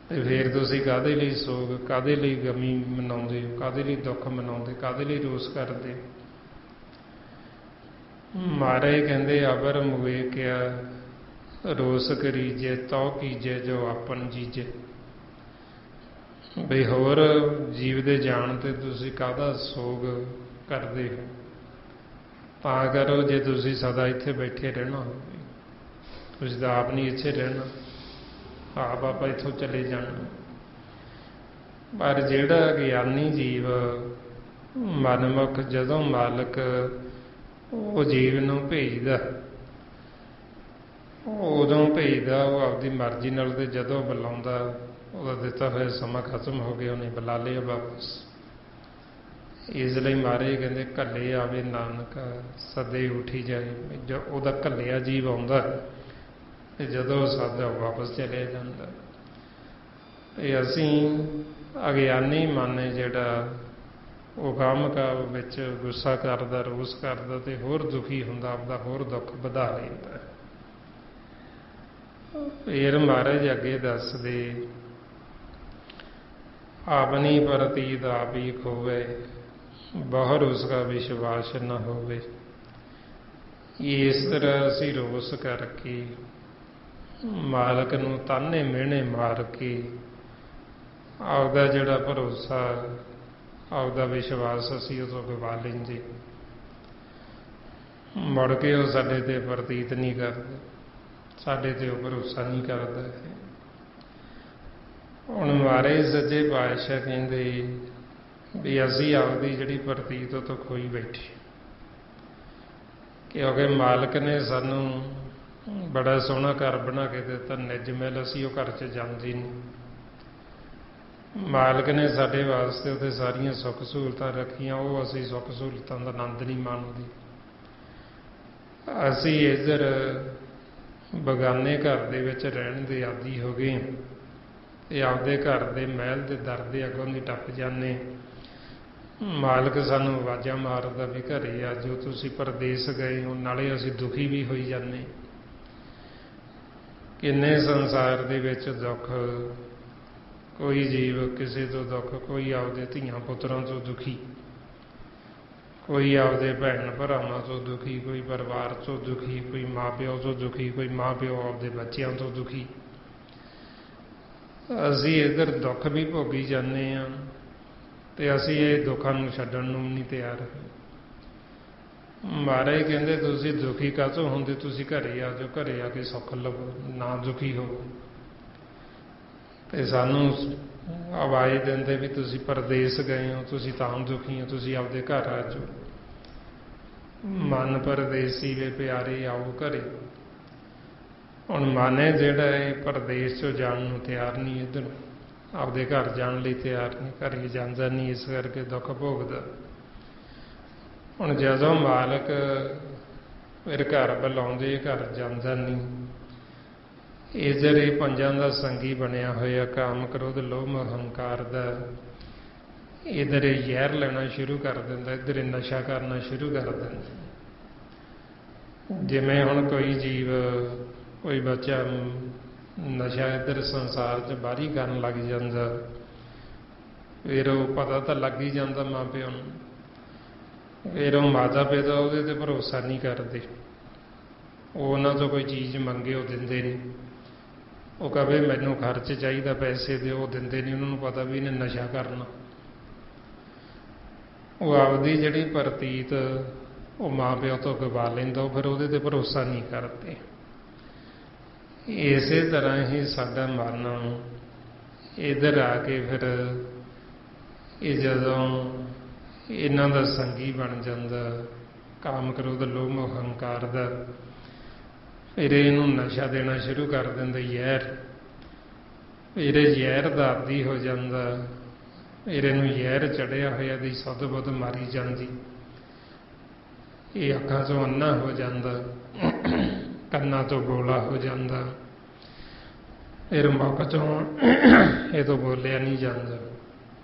ਤੇ ਫਿਰ ਤੁਸੀਂ ਕਾਹਦੇ ਲਈ ਸੋਗ, ਕਾਹਦੇ ਲਈ ਗਮੀ ਮਨਾਉਂਦੇ ਹੋ, ਕਾਹਦੇ ਲਈ ਦੁੱਖ ਮਨਾਉਂਦੇ, ਕਾਹਦੇ ਲਈ ਰੋਸ ਕਰਦੇ। ਮਹਾਰਾਜ ਕਹਿੰਦੇ ਅਬਰ ਮੁਏ ਕਿਆ ਰੋਸ ਕਰੀਜੇ, ਤਉ ਕੀਜੇ ਜੋ ਆਪਨ ਜੀਜੇ। ਬਈ ਹੋਰ ਜੀਵ ਦੇ ਜਾਣ ਤੇ ਤੁਸੀਂ ਕਾਹਦਾ ਸੋਗ ਕਰਦੇ ਹੋ, ਤਾਂ ਕਰੋ ਜੇ ਤੁਸੀਂ ਸਦਾ ਇੱਥੇ ਬੈਠੇ ਰਹਿਣਾ ਹੋਵੇ। ਤੁਸੀਂ ਤਾਂ ਆਪ ਨਹੀਂ ਇੱਥੇ ਰਹਿਣਾ, ਆਪ ਆਪਾਂ ਇੱਥੋਂ ਚਲੇ ਜਾਣਾ। ਪਰ ਜਿਹੜਾ ਗਿਆਨੀ ਜੀਵ ਮਨਮੁਖ, ਜਦੋਂ ਮਾਲਕ ਉਹ ਜੀਵ ਨੂੰ ਭੇਜਦਾ ਉਦੋਂ ਭੇਜਦਾ, ਉਹ ਆਪਦੀ ਮਰਜ਼ੀ ਨਾਲ, ਤੇ ਜਦੋਂ ਬੁਲਾਉਂਦਾ ਉਹਦਾ ਦਿੱਤਾ ਹੋਇਆ ਸਮਾਂ ਖਤਮ ਹੋ ਗਿਆ, ਉਹਨੇ ਬੁਲਾ ਲਿਆ ਵਾਪਸ। ਇਸ ਲਈ ਮਹਾਰਾਜ ਕਹਿੰਦੇ ਘੱਲੇ ਆਵੇ ਨਾਨਕ ਸਦੇ ਉਠੀ ਜਾਏ। ਜੋ ਉਹਦਾ ਘੱਲਿਆ ਜੀਵ ਆਉਂਦਾ ਤੇ ਜਦੋਂ ਸਾਦਾ ਵਾਪਸ ਚਲੇ ਜਾਂਦਾ। ਤੇ ਅਸੀਂ ਅਗਿਆਨੀ ਮਨ ਹੈ ਜਿਹੜਾ ਉਹ ਕਾਮ ਵਿੱਚ ਗੁੱਸਾ ਕਰਦਾ, ਰੋਸ ਕਰਦਾ ਤੇ ਹੋਰ ਦੁਖੀ ਹੁੰਦਾ, ਆਪਦਾ ਹੋਰ ਦੁੱਖ ਵਧਾ ਲੈਂਦਾ। ਫਿਰ ਮਹਾਰਾਜ ਅੱਗੇ ਦੱਸਦੇ ਆਪਣੀ ਪ੍ਰਤੀਤ ਆਪ ਹੀ ਖੋਵੇ, ਬਾਹਰ ਉਸਕਾ ਵਿਸ਼ਵਾਸ ਨਾ ਹੋਵੇ। ਇਸ ਤਰ੍ਹਾਂ ਅਸੀਂ ਰੋਸ ਕਰਕੇ ਮਾਲਕ ਨੂੰ ਤਾਨੇ ਮਿਹਣੇ ਮਾਰ ਕੇ ਆਪਦਾ ਜਿਹੜਾ ਭਰੋਸਾ, ਆਪਦਾ ਵਿਸ਼ਵਾਸ ਅਸੀਂ ਉਹ ਤੋਂ ਗਵਾ ਲੈਂਦੇ, ਮੁੜ ਕੇ ਉਹ ਸਾਡੇ ਤੇ ਪ੍ਰਤੀਤ ਨਹੀਂ ਕਰਦਾ, ਸਾਡੇ ਤੇ ਉਹ ਭਰੋਸਾ ਨਹੀਂ ਕਰਦਾ। ਹੁਣ ਮਹਾਰਾਜ ਸੱਚੇ ਪਾਤਸ਼ਾਹ ਕਹਿੰਦੇ ਵੀ ਅਸੀਂ ਆਪਦੀ ਜਿਹੜੀ ਪ੍ਰਤੀਤ ਉਹ ਤੋਂ ਖੋਈ ਬੈਠੇ, ਕਿਉਂਕਿ ਮਾਲਕ ਨੇ ਸਾਨੂੰ ਬੜਾ ਸੋਹਣਾ ਘਰ ਬਣਾ ਕੇ ਦਿੱਤਾ, ਨਿੱਜ ਮਹਿਲ, ਅਸੀਂ ਉਹ ਘਰ 'ਚ ਜਾਂਦੇ ਨਹੀਂ। ਮਾਲਕ ਨੇ ਸਾਡੇ ਵਾਸਤੇ ਉਹਦੇ ਸਾਰੀਆਂ ਸੁੱਖ ਸਹੂਲਤਾਂ ਰੱਖੀਆਂ, ਉਹ ਅਸੀਂ ਸੁੱਖ ਸਹੂਲਤਾਂ ਦਾ ਆਨੰਦ ਨਹੀਂ ਮਾਣਦੇ। ਅਸੀਂ ਇੱਧਰ ਬਗਾਨੇ ਘਰ ਦੇ ਵਿੱਚ ਰਹਿਣ ਦੇ ਆਦੀ ਹੋ ਗਏ ਤੇ ਆਪਦੇ ਘਰ ਦੇ ਮਹਿਲ ਦੇ ਦਰ ਦੇ ਅੱਗੋਂ ਦੀ ਟੱਪ ਜਾਂਦੇ। ਮਾਲਕ ਸਾਨੂੰ ਆਵਾਜ਼ਾਂ ਮਾਰਦਾ ਵੀ ਘਰੇ ਆ ਜੋ, ਤੁਸੀਂ ਪਰਦੇਸ ਗਏ ਹੋ। ਨਾਲੇ ਅਸੀਂ ਦੁਖੀ ਵੀ ਹੋਈ ਜਾਂਦੇ। ਕਿੰਨੇ ਸੰਸਾਰ ਦੇ ਵਿੱਚ ਦੁੱਖ, ਕੋਈ ਜੀਵ ਕਿਸੇ ਤੋਂ ਦੁੱਖ, ਕੋਈ ਆਪਦੇ ਧੀਆਂ ਪੁੱਤਰਾਂ ਤੋਂ ਦੁਖੀ, ਕੋਈ ਆਪਦੇ ਭੈਣ ਭਰਾਵਾਂ ਤੋਂ ਦੁਖੀ, ਕੋਈ ਪਰਿਵਾਰ ਤੋਂ ਦੁਖੀ, ਕੋਈ ਮਾਂ ਪਿਓ ਤੋਂ ਦੁਖੀ, ਕੋਈ ਮਾਂ ਪਿਓ ਆਪਦੇ ਬੱਚਿਆਂ ਤੋਂ ਦੁਖੀ। ਅਸੀਂ ਇੱਧਰ ਦੁੱਖ ਵੀ ਭੋਗੀ ਜਾਂਦੇ ਹਾਂ ਤੇ ਅਸੀਂ ਇਹ ਦੁੱਖਾਂ ਨੂੰ ਛੱਡਣ ਨੂੰ ਨਹੀਂ ਤਿਆਰ। ਮਹਾਰਾਜ ਕਹਿੰਦੇ ਤੁਸੀਂ ਦੁਖੀ ਕਾਹਤੋਂ ਹੁੰਦੇ, ਤੁਸੀਂ ਘਰੇ ਆ ਜਾਓ, ਘਰੇ ਆ ਕੇ ਸੁੱਖ ਲਵੋ, ਨਾ ਦੁਖੀ ਹੋਵੋ। ਤੇ ਸਾਨੂੰ ਆਵਾਜ਼ ਦਿੰਦੇ ਵੀ ਤੁਸੀਂ ਪਰਦੇਸ ਗਏ ਹੋ, ਤੁਸੀਂ ਤਾਂ ਦੁਖੀ ਹੋ, ਤੁਸੀਂ ਆਪਦੇ ਘਰ ਆ ਜਾਓ। ਮਨ ਪਰਦੇਸੀ ਵੇ ਪਿਆਰੇ ਆਓ ਘਰੇ। ਹੁਣ ਮਨ ਹੈ ਜਿਹੜਾ ਇਹ ਪਰਦੇਸ 'ਚੋਂ ਜਾਣ ਨੂੰ ਤਿਆਰ ਨਹੀਂ, ਇੱਧਰ ਆਪਦੇ ਘਰ ਜਾਣ ਲਈ ਤਿਆਰ ਨਹੀਂ, ਘਰੇ ਜਾਂਦਾ ਨਹੀਂ, ਇਸ ਕਰਕੇ ਦੁੱਖ ਭੋਗਦਾ। ਹੁਣ ਜਦੋਂ ਮਾਲਕ ਫਿਰ ਘਰ ਬੁਲਾਉਂਦੇ, ਘਰ ਜਾਂਦਾ ਨਹੀਂ। ਇੱਧਰ ਇਹ ਪੰਜਾਂ ਦਾ ਸੰਗੀ ਬਣਿਆ ਹੋਇਆ, ਕਾਮ ਕ੍ਰੋਧ ਲੋਭ ਮੋਹ ਹੰਕਾਰ ਦਾ। ਇੱਧਰ ਇਹ ਜ਼ਹਿਰ ਲੈਣਾ ਸ਼ੁਰੂ ਕਰ ਦਿੰਦਾ, ਇੱਧਰ ਇਹ ਨਸ਼ਾ ਕਰਨਾ ਸ਼ੁਰੂ ਕਰ ਦਿੰਦਾ। ਜਿਵੇਂ ਹੁਣ ਕੋਈ ਜੀਵ, ਕੋਈ ਬੱਚਾ ਨਸ਼ਾ ਇੱਧਰ ਸੰਸਾਰ 'ਚ ਬਾਹਰੀ ਕਰਨ ਲੱਗ ਜਾਂਦਾ, ਫਿਰ ਉਹ ਪਤਾ ਤਾਂ ਲੱਗ ਹੀ ਜਾਂਦਾ ਮਾਂ ਪਿਓ ਨੂੰ। ਫਿਰ ਉਹ ਮਾਤਾ ਪਿਤਾ ਉਹਦੇ 'ਤੇ ਭਰੋਸਾ ਨਹੀਂ ਕਰਦੇ, ਉਹ ਉਹਨਾਂ ਤੋਂ ਕੋਈ ਚੀਜ਼ ਮੰਗੇ ਉਹ ਦਿੰਦੇ ਨਹੀਂ। ਉਹ ਕਹੇ ਮੈਨੂੰ ਖਰਚ ਚਾਹੀਦਾ, ਪੈਸੇ ਦਿਓ, ਉਹ ਦਿੰਦੇ ਨਹੀਂ। ਉਹਨਾਂ ਨੂੰ ਪਤਾ ਵੀ ਇਹਨੇ ਨਸ਼ਾ ਕਰਨਾ। ਉਹ ਆਪਦੀ ਜਿਹੜੀ ਪ੍ਰਤੀਤ ਉਹ ਮਾਂ ਪਿਓ ਤੋਂ ਗਵਾ ਲੈਂਦਾ, ਉਹ ਫਿਰ ਉਹਦੇ 'ਤੇ ਭਰੋਸਾ ਨਹੀਂ ਕਰਦੇ। ਇਸੇ ਤਰ੍ਹਾਂ ਹੀ ਸਾਡਾ ਮਨ ਇੱਧਰ ਆ ਕੇ ਫਿਰ ਇਹ ਜਦੋਂ ਇਹਨਾਂ ਦਾ ਸੰਗੀ ਬਣ ਜਾਂਦਾ, ਕਾਮ ਕ੍ਰੋਧ ਲੋਭ ਮੋਹ ਹੰਕਾਰ ਦਾ, ਫਿਰ ਇਹਨੂੰ ਨਸ਼ਾ ਦੇਣਾ ਸ਼ੁਰੂ ਕਰ ਦਿੰਦਾ, ਜ਼ਹਿਰ। ਫਿਰ ਇਹ ਜ਼ਹਿਰ ਦਾ ਆਦੀ ਹੋ ਜਾਂਦਾ, ਫਿਰ ਇਹਨੂੰ ਜ਼ਹਿਰ ਚੜਿਆ ਹੋਇਆ ਦੀ ਸੁੱਧ ਬੁੱਧ ਮਾਰੀ ਜਾਂਦੀ। ਇਹ ਅੱਖਾਂ 'ਚੋਂ ਅੰਨਾ ਹੋ ਜਾਂਦਾ, ਕੰਨਾਂ ਤੋਂ ਬੋਲਾ ਹੋ ਜਾਂਦਾ, ਫਿਰ ਮੁੱਖ 'ਚੋਂ ਇਹ ਤੋਂ ਬੋਲਿਆ ਨਹੀਂ ਜਾਂਦਾ,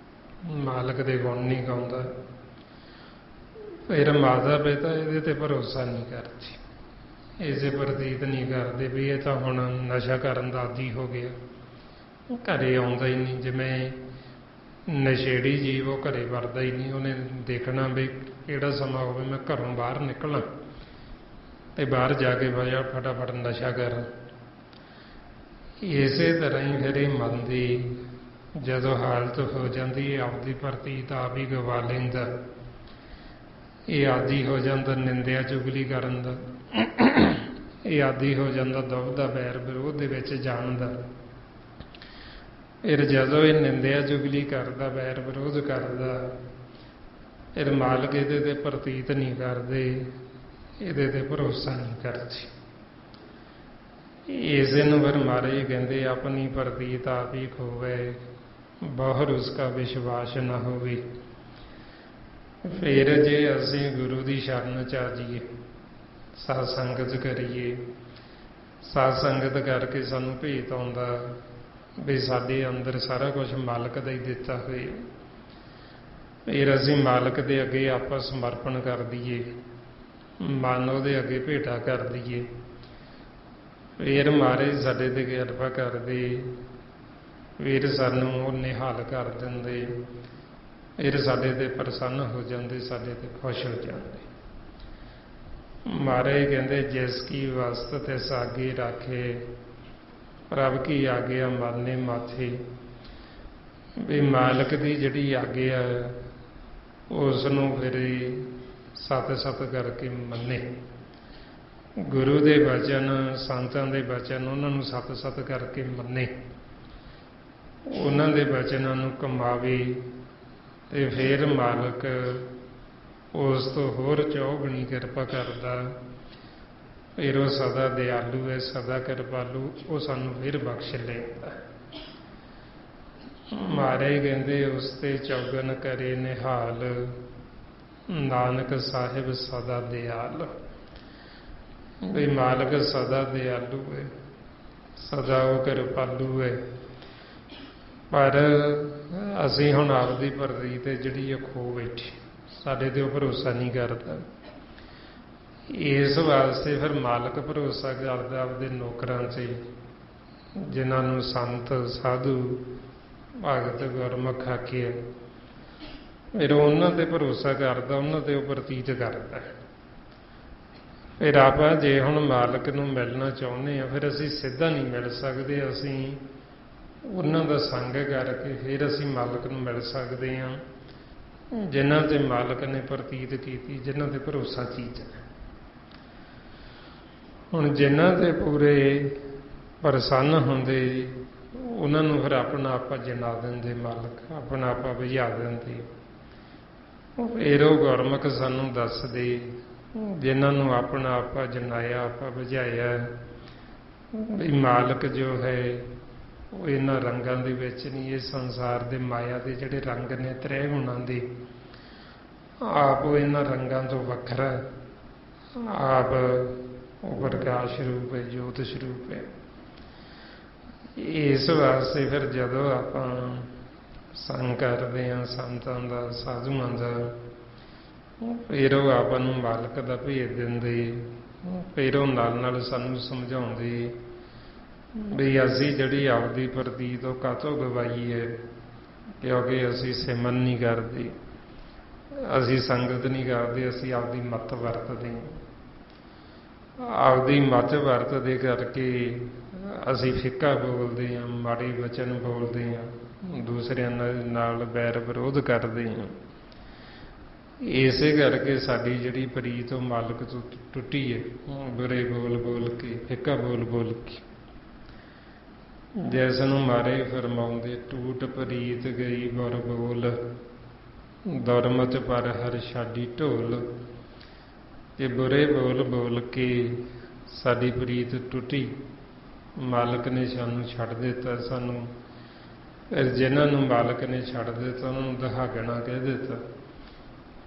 ਮਾਲਕ ਦੇ ਗੁਣ ਨਹੀਂ ਗਾਉਂਦਾ। ਫਿਰ ਮਾਤਾ ਪਿਤਾ ਇਹਦੇ 'ਤੇ ਭਰੋਸਾ ਨਹੀਂ ਕਰਦੇ, ਇਸੇ ਪ੍ਰਤੀਤ ਨਹੀਂ ਕਰਦੇ ਵੀ ਇਹ ਤਾਂ ਹੁਣ ਨਸ਼ਾ ਕਰਨ ਦਾ ਆਦੀ ਹੋ ਗਿਆ, ਘਰੇ ਆਉਂਦਾ ਹੀ ਨਹੀਂ। ਜਿਵੇਂ ਨਸ਼ੇੜੀ ਜੀਵ, ਉਹ ਘਰੇ ਵੜਦਾ ਹੀ ਨਹੀਂ। ਉਹਨੇ ਦੇਖਣਾ ਵੀ ਕਿਹੜਾ ਸਮਾਂ ਹੋਵੇ ਮੈਂ ਘਰੋਂ ਬਾਹਰ ਨਿਕਲਾਂ ਤੇ ਬਾਹਰ ਜਾ ਕੇ ਵਜਾ ਫਟਾਫਟ ਨਸ਼ਾ ਕਰਾਂ। ਇਸੇ ਤਰ੍ਹਾਂ ਹੀ ਫਿਰ ਇਹ ਮਨ ਦੀ ਜਦੋਂ ਹਾਲਤ ਹੋ ਜਾਂਦੀ ਹੈ, ਆਪਦੀ ਪ੍ਰਤੀਤ ਆਪ ਹੀ ਗਵਾ ਲੈਂਦਾ। ਇਹ ਆਦੀ ਹੋ ਜਾਂਦਾ ਨਿੰਦਿਆ ਚੁਗਲੀ ਕਰਨ ਦਾ, ਇਹ ਆਦੀ ਹੋ ਜਾਂਦਾ ਦੁੱਖ ਦਾ ਵੈਰ ਵਿਰੋਧ ਦੇ ਵਿੱਚ ਜਾਣ ਦਾ। ਫਿਰ ਜਦੋਂ ਇਹ ਨਿੰਦਿਆ ਚੁਗਲੀ ਕਰਦਾ, ਵੈਰ ਵਿਰੋਧ ਕਰਦਾ, ਫਿਰ ਮਾਲਕ ਇਹਦੇ 'ਤੇ ਪ੍ਰਤੀਤ ਨਹੀਂ ਕਰਦੇ, ਇਹਦੇ 'ਤੇ ਭਰੋਸਾ ਨਹੀਂ ਕਰਦੇ। ਇਸੇ ਨੂੰ ਫਿਰ ਮਹਾਰਾਜ ਕਹਿੰਦੇ ਆਪਣੀ ਪ੍ਰਤੀਤ ਆਪ ਹੀ ਖੋਵੇ, ਬਾਹਰ ਉਸਕਾ ਵਿਸ਼ਵਾਸ ਨਾ ਹੋਵੇ। ਫਿਰ ਜੇ ਅਸੀਂ ਗੁਰੂ ਦੀ ਸ਼ਰਨ 'ਚ ਆ ਜਾਈਏ, ਸਾਧ ਸੰਗਤ ਕਰੀਏ, ਸਾਧ ਸੰਗਤ ਕਰਕੇ ਸਾਨੂੰ ਭੇਤ ਆਉਂਦਾ ਵੀ ਸਾਡੇ ਅੰਦਰ ਸਾਰਾ ਕੁਝ ਮਾਲਕ ਦਾ ਹੀ ਦਿੱਤਾ ਹੋਇਆ। ਫਿਰ ਅਸੀਂ ਮਾਲਕ ਦੇ ਅੱਗੇ ਆਪਾਂ ਸਮਰਪਣ ਕਰ ਦਈਏ, ਮਨ ਉਹਦੇ ਅੱਗੇ ਭੇਟਾ ਕਰ ਦਈਏ। ਫਿਰ ਮਹਾਰਾਜ ਸਾਡੇ 'ਤੇ ਕਿਰਪਾ ਕਰਦੇ, ਫਿਰ ਸਾਨੂੰ ਉਹ ਨਿਹਾਲ ਕਰ ਦਿੰਦੇ, ਫਿਰ ਸਾਡੇ 'ਤੇ ਪ੍ਰਸੰਨ ਹੋ ਜਾਂਦੇ, ਸਾਡੇ 'ਤੇ ਖੁਸ਼ ਹੋ ਜਾਂਦੇ। ਮਹਾਰਾਜ ਕਹਿੰਦੇ ਜਿਸ ਕੀ ਵਸਤ ਤਿਸ ਆਗੇ ਰਾਖੇ, ਪ੍ਰਭ ਕੀ ਆਗਿਆ ਮਾਨੇ ਮਾਥੇ। ਵੀ ਮਾਲਕ ਦੀ ਜਿਹੜੀ ਆਗਿਆ ਉਸ ਨੂੰ ਫਿਰ ਸਤ ਸਤ ਕਰਕੇ ਮੰਨੇ। ਗੁਰੂ ਦੇ ਬਚਨ, ਸੰਤਾਂ ਦੇ ਬਚਨ, ਉਹਨਾਂ ਨੂੰ ਸਤ ਸਤ ਕਰਕੇ ਮੰਨੇ, ਉਹਨਾਂ ਦੇ ਬਚਨਾਂ ਨੂੰ ਕਮਾਵੇ। ਤੇ ਫਿਰ ਮਾਲਕ ਉਸ ਤੋਂ ਹੋਰ ਚੌਗੁਣੀ ਕਿਰਪਾ ਕਰਦਾ। ਫਿਰ ਉਹ ਸਦਾ ਦਿਆਲੂ ਹੈ, ਸਦਾ ਕਿਰਪਾਲੂ, ਉਹ ਸਾਨੂੰ ਫਿਰ ਬਖਸ਼ ਲੈਂਦਾ। ਮਹਾਰਾਜ ਕਹਿੰਦੇ ਉਸ ਤੇ ਚੌਗਨ ਕਰੇ ਨਿਹਾਲ, ਨਾਨਕ ਸਾਹਿਬ ਸਦਾ ਦਿਆਲ। ਵੀ ਮਾਲਕ ਸਦਾ ਦਿਆਲੂ ਹੈ, ਸਦਾ ਉਹ ਕਿਰਪਾਲੂ ਹੈ। ਪਰ ਅਸੀਂ ਹੁਣ ਆਪਦੀ ਪ੍ਰਤੀਤ ਜਿਹੜੀ ਖੋ ਬੈਠੇ, ਸਾਡੇ 'ਤੇ ਉਹ ਭਰੋਸਾ ਨਹੀਂ ਕਰਦਾ। ਇਸ ਵਾਸਤੇ ਫਿਰ ਮਾਲਕ ਭਰੋਸਾ ਕਰਦਾ ਆਪਦੇ ਨੌਕਰਾਂ 'ਤੇ, ਜਿਨ੍ਹਾਂ ਨੂੰ ਸੰਤ ਸਾਧੂ ਭਗਤ ਗੁਰਮੁਖ ਆਖਿਆ। ਫਿਰ ਉਹਨਾਂ 'ਤੇ ਭਰੋਸਾ ਕਰਦਾ, ਉਹਨਾਂ 'ਤੇ ਉਹ ਪ੍ਰਤੀਤ ਕਰਦਾ। ਫਿਰ ਆਪਾਂ ਜੇ ਹੁਣ ਮਾਲਕ ਨੂੰ ਮਿਲਣਾ ਚਾਹੁੰਦੇ ਹਾਂ, ਫਿਰ ਅਸੀਂ ਸਿੱਧਾ ਨਹੀਂ ਮਿਲ ਸਕਦੇ, ਅਸੀਂ ਉਹਨਾਂ ਦਾ ਸੰਗ ਕਰਕੇ ਫਿਰ ਅਸੀਂ ਮਾਲਕ ਨੂੰ ਮਿਲ ਸਕਦੇ ਹਾਂ, ਜਿਨ੍ਹਾਂ ਤੇ ਮਾਲਕ ਨੇ ਪ੍ਰਤੀਤ ਕੀਤੀ, ਜਿਨ੍ਹਾਂ ਤੇ ਭਰੋਸਾ ਚੀਜ਼ ਹੈ। ਹੁਣ ਜਿਨ੍ਹਾਂ ਤੇ ਪੂਰੇ ਪ੍ਰਸੰਨ ਹੁੰਦੇ ਉਹਨਾਂ ਨੂੰ ਫਿਰ ਆਪਣਾ ਆਪਾ ਜਨਾ ਦਿੰਦੇ ਮਾਲਕ, ਆਪਣਾ ਆਪਾ ਬੁਝਾ ਦਿੰਦੇ। ਫਿਰ ਉਹ ਗੁਰਮੁਖ ਸਾਨੂੰ ਦੱਸਦੇ ਜਿਨ੍ਹਾਂ ਨੂੰ ਆਪਣਾ ਆਪਾ ਜਨਾਇਆ, ਆਪਾ ਬੁਝਾਇਆ, ਵੀ ਮਾਲਕ ਜੋ ਹੈ ਉਹ ਇਹਨਾਂ ਰੰਗਾਂ ਦੇ ਵਿੱਚ ਨਹੀਂ, ਇਹ ਸੰਸਾਰ ਦੇ ਮਾਇਆ ਦੇ ਜਿਹੜੇ ਰੰਗ ਨੇ ਤ੍ਰੈ ਗੁਣਾਂ ਦੇ, ਆਪ ਉਹ ਇਹਨਾਂ ਰੰਗਾਂ ਤੋਂ ਵੱਖਰਾ, ਆਪ ਉਹ ਪ੍ਰਕਾਸ਼ ਰੂਪ ਹੈ, ਜੋਤ ਸਰੂਪ ਹੈ। ਇਸ ਵਾਸਤੇ ਫਿਰ ਜਦੋਂ ਆਪਾਂ ਸੰਗ ਕਰਦੇ ਹਾਂ ਸੰਤਾਂ ਦਾ, ਸਾਧੂਆਂ ਦਾ, ਫਿਰ ਉਹ ਆਪਾਂ ਨੂੰ ਮਾਲਕ ਦਾ ਭੇਦ ਦਿੰਦੇ, ਫਿਰ ਉਹ ਨਾਲ ਨਾਲ ਸਾਨੂੰ ਸਮਝਾਉਂਦੇ ਵੀ ਅਸੀਂ ਜਿਹੜੀ ਆਪਦੀ ਪ੍ਰਤੀਤ ਉਹ ਕਾਹਤੋਂ ਗਵਾਈ ਹੈ, ਕਿਉਂਕਿ ਅਸੀਂ ਸਿਮਰਨ ਨਹੀਂ ਕਰਦੇ, ਅਸੀਂ ਸੰਗਤ ਨਹੀਂ ਕਰਦੇ, ਅਸੀਂ ਆਪਦੀ ਮੱਤ ਵਰਤਦੇ ਹਾਂ। ਆਪਦੀ ਮੱਤ ਵਰਤਦੇ ਕਰਕੇ ਅਸੀਂ ਫਿੱਕਾ ਬੋਲਦੇ ਹਾਂ, ਮਾੜੇ ਵਚਨ ਬੋਲਦੇ ਹਾਂ, ਦੂਸਰਿਆਂ ਨਾਲ ਬੈਰ ਵਿਰੋਧ ਕਰਦੇ ਹਾਂ। ਇਸੇ ਕਰਕੇ ਸਾਡੀ ਜਿਹੜੀ ਪ੍ਰੀਤ ਉਹ ਮਾਲਕ ਤੋਂ ਟੁੱਟੀ ਹੈ, ਬੁਰੇ ਬੋਲ ਬੋਲ ਕੇ, ਫਿੱਕਾ ਬੋਲ ਬੋਲ ਕੇ। ਜਿਸ ਨੂੰ ਮਾਰੇ ਫਰਮਾਉਂਦੇ ਟੂਟ ਪ੍ਰੀਤ ਗਈ ਬੁਰ ਬੋਲ, ਦੁਰਮਤ ਪਰ ਹਰ ਛਾਡੀ ਢੋਲ। ਇਹ ਬੁਰੇ ਬੋਲ ਬੋਲ ਕੇ ਸਾਡੀ ਪ੍ਰੀਤ ਟੁੱਟੀ, ਮਾਲਕ ਨੇ ਸਾਨੂੰ ਛੱਡ ਦਿੱਤਾ। ਸਾਨੂੰ ਜਿਨ੍ਹਾਂ ਨੂੰ ਮਾਲਕ ਨੇ ਛੱਡ ਦਿੱਤਾ ਉਹਨਾਂ ਨੂੰ ਦਹਾਗਣਾ ਕਹਿ ਦਿੱਤਾ,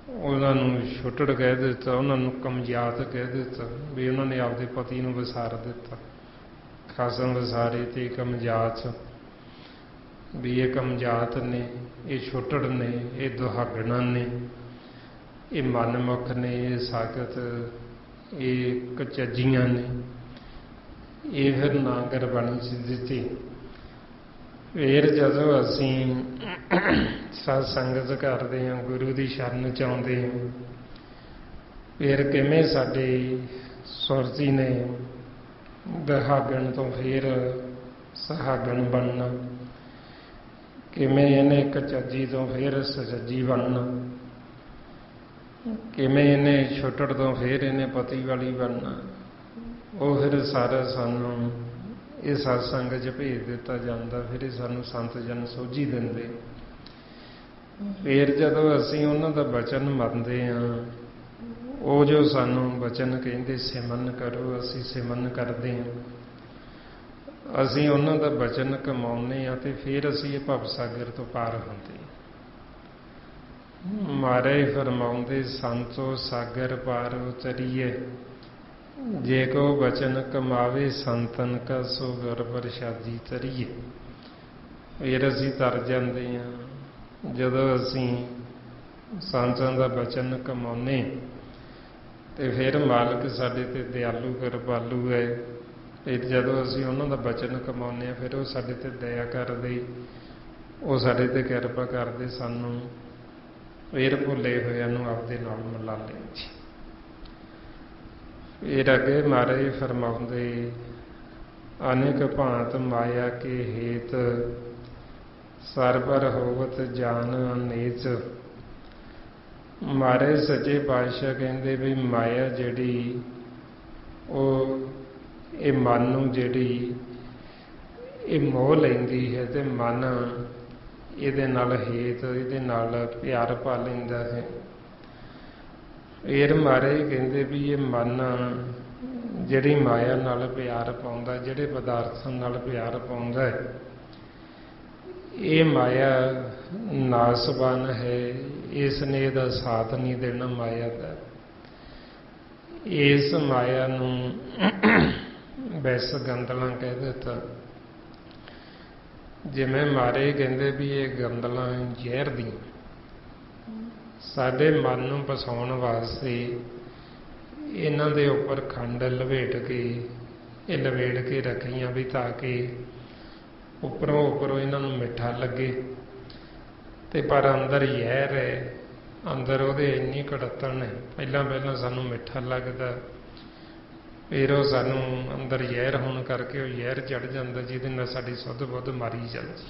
ਉਹਨਾਂ ਨੂੰ ਛੁੱਟੜ ਕਹਿ ਦਿੱਤਾ, ਉਹਨਾਂ ਨੂੰ ਕਮਜਾਤ ਕਹਿ ਦਿੱਤਾ, ਵੀ ਉਹਨਾਂ ਨੇ ਆਪਦੇ ਪਤੀ ਨੂੰ ਵਿਸਾਰ ਦਿੱਤਾ। ਖਸਮ ਵਿਸਾਰੇ ਤੇ ਕਮਜਾਤ, ਵੀ ਇਹ ਕਮਜਾਤ ਨੇ, ਇਹ ਛੁੱਟੜ ਨੇ, ਇਹ ਦੁਹਾਗਣਾ ਨੇ, ਇਹ ਮਨਮੁਖ ਨੇ, ਇਹ ਸਾਖਤ, ਇਹ ਕਚੱਜੀਆਂ ਨੇ। ਇਹ ਫਿਰ ਨਾ ਗੁਰਬਾਣੀ 'ਚ ਦਿੱਤੀ। ਫਿਰ ਜਦੋਂ ਅਸੀਂ ਸਤ ਸੰਗਤ ਕਰਦੇ ਹਾਂ, ਗੁਰੂ ਦੀ ਸ਼ਰਨ 'ਚ ਆਉਂਦੇ ਹਾਂ, ਫਿਰ ਕਿਵੇਂ ਸਾਡੇ ਸੁਰਤੀ ਨੇ ਦਹਾਗਣ ਤੋਂ ਫਿਰ ਸੁਹਾਗਣ ਬਣਨਾ, ਕਿਵੇਂ ਇਹਨੇ ਕਚੱਜੀ ਤੋਂ ਫਿਰ ਸੁਚੱਜੀ ਬਣਨਾ, ਕਿਵੇਂ ਇਹਨੇ ਛੁੱਟੜ ਤੋਂ ਫਿਰ ਇਹਨੇ ਪਤੀ ਵਾਲੀ ਬਣਨਾ। ਉਹ ਫਿਰ ਸਾਰਾ ਸਾਨੂੰ ਇਹ ਸਤਸੰਗ 'ਚ ਭੇਜ ਦਿੱਤਾ ਜਾਂਦਾ। ਫਿਰ ਇਹ ਸਾਨੂੰ ਸੰਤ ਜਨ ਸੋਝੀ ਦਿੰਦੇ। ਫਿਰ ਜਦੋਂ ਅਸੀਂ ਉਹਨਾਂ ਦਾ ਬਚਨ ਮੰਨਦੇ ਹਾਂ, ਉਹ ਜੋ ਸਾਨੂੰ ਬਚਨ ਕਹਿੰਦੇ ਸਿਮਰਨ ਕਰੋ, ਅਸੀਂ ਸਿਮਰਨ ਕਰਦੇ ਹਾਂ। ਅਸੀਂ ਉਹਨਾਂ ਦਾ ਬਚਨ ਕਮਾਉਂਦੇ ਹਾਂ ਅਤੇ ਫਿਰ ਅਸੀਂ ਇਹ ਭਵ ਸਾਗਰ ਤੋਂ ਪਾਰ ਹੁੰਦੇ। ਮਾਰੇ ਫਰਮਾਉਂਦੇ ਸੰਤੋ ਸਾਗਰ ਪਾਰ ਉਤਰੀਏ, ਜੇ ਕੋ ਬਚਨ ਕਮਾਵੇ ਸੰਤਨ ਕਾ ਸੋ ਗੁਰ ਪ੍ਰਸਾਦੀ ਤਰੀਏ। ਫਿਰ ਅਸੀਂ ਤਰ ਜਾਂਦੇ ਹਾਂ ਜਦੋਂ ਅਸੀਂ ਸੰਤਾਂ ਦਾ ਬਚਨ ਕਮਾਉਂਦੇ, ਤੇ ਫਿਰ ਮਾਲਕ ਸਾਡੇ ਤੇ ਦਿਆਲੂ ਕਿਰਪਾਲੂ ਹੈ। ਫਿਰ ਜਦੋਂ ਅਸੀਂ ਉਹਨਾਂ ਦਾ ਬਚਨ ਕਮਾਉਂਦੇ ਹਾਂ, ਫਿਰ ਉਹ ਸਾਡੇ ਤੇ ਦਇਆ ਕਰਦੇ, ਉਹ ਸਾਡੇ ਤੇ ਕਿਰਪਾ ਕਰਦੇ, ਸਾਨੂੰ ਫਿਰ ਭੁੱਲੇ ਹੋਇਆਂ ਨੂੰ ਆਪਦੇ ਨਾਲ ਮਿਲਾ ਲੈਂਦੇ। ਫਿਰ ਅੱਗੇ ਮਹਾਰਾਜ ਫਰਮਾਉਂਦੇ ਅਨੇਕ ਭਾਂਤ ਮਾਇਆ ਕੇ ਹੇਤ, ਸਰਬਰ ਹੋਵਤ ਜਾਨ ਅਨੇਚ। ਮਹਾਰਾਜ ਸੱਚੇ ਪਾਤਸ਼ਾਹ ਕਹਿੰਦੇ ਵੀ ਮਾਇਆ ਜਿਹੜੀ ਉਹ ਇਹ ਮਨ ਨੂੰ ਜਿਹੜੀ ਇਹ ਮੋਹ ਲੈਂਦੀ ਹੈ, ਤੇ ਮਨ ਇਹਦੇ ਨਾਲ ਹੇਤ, ਇਹਦੇ ਨਾਲ ਪਿਆਰ ਪਾ ਲੈਂਦਾ ਹੈ। ਫਿਰ ਮਹਾਰਾਜ ਕਹਿੰਦੇ ਵੀ ਇਹ ਮਨ ਜਿਹੜੀ ਮਾਇਆ ਨਾਲ ਪਿਆਰ ਪਾਉਂਦਾ, ਜਿਹੜੇ ਪਦਾਰਥਾਂ ਨਾਲ ਪਿਆਰ ਪਾਉਂਦਾ, ਇਹ ਮਾਇਆ ਨਾਸਵਾਨ ਹੈ। ਇਸ ਨੇ ਇਹਦਾ ਸਾਥ ਨਹੀਂ ਦੇਣਾ ਮਾਇਆ ਦਾ। ਇਸ ਮਾਇਆ ਨੂੰ ਬੈਸ ਗੰਦਲਾਂ ਕਹਿ ਦਿੱਤਾ। ਜਿਵੇਂ ਮਾਰੇ ਕਹਿੰਦੇ ਵੀ ਇਹ ਗੰਦਲਾਂ ਜ਼ਹਿਰ ਦੀਆਂ, ਸਾਡੇ ਮਨ ਨੂੰ ਫਸਾਉਣ ਵਾਸਤੇ ਇਹਨਾਂ ਦੇ ਉੱਪਰ ਖੰਡ ਲਵੇਟ ਕੇ, ਇਹ ਲਵੇਟ ਕੇ ਰੱਖੀਆਂ ਵੀ ਤਾਂ ਕਿ ਉੱਪਰੋਂ ਇਹਨਾਂ ਨੂੰ ਮਿੱਠਾ ਲੱਗੇ, ਤੇ ਪਰ ਅੰਦਰ ਜ਼ਹਿਰ ਹੈ। ਅੰਦਰ ਉਹਦੇ ਇੰਨੀ ਕੜੱਤਣ ਹੈ, ਪਹਿਲਾਂ ਸਾਨੂੰ ਮਿੱਠਾ ਲੱਗਦਾ, ਫਿਰ ਉਹ ਸਾਨੂੰ ਅੰਦਰ ਜ਼ਹਿਰ ਹੋਣ ਕਰਕੇ ਉਹ ਜ਼ਹਿਰ ਚੜ੍ਹ ਜਾਂਦਾ, ਜਿਹਦੇ ਨਾਲ ਸਾਡੀ ਸੁੱਧ ਬੁੱਧ ਮਾਰੀ ਜਾਂਦੀ।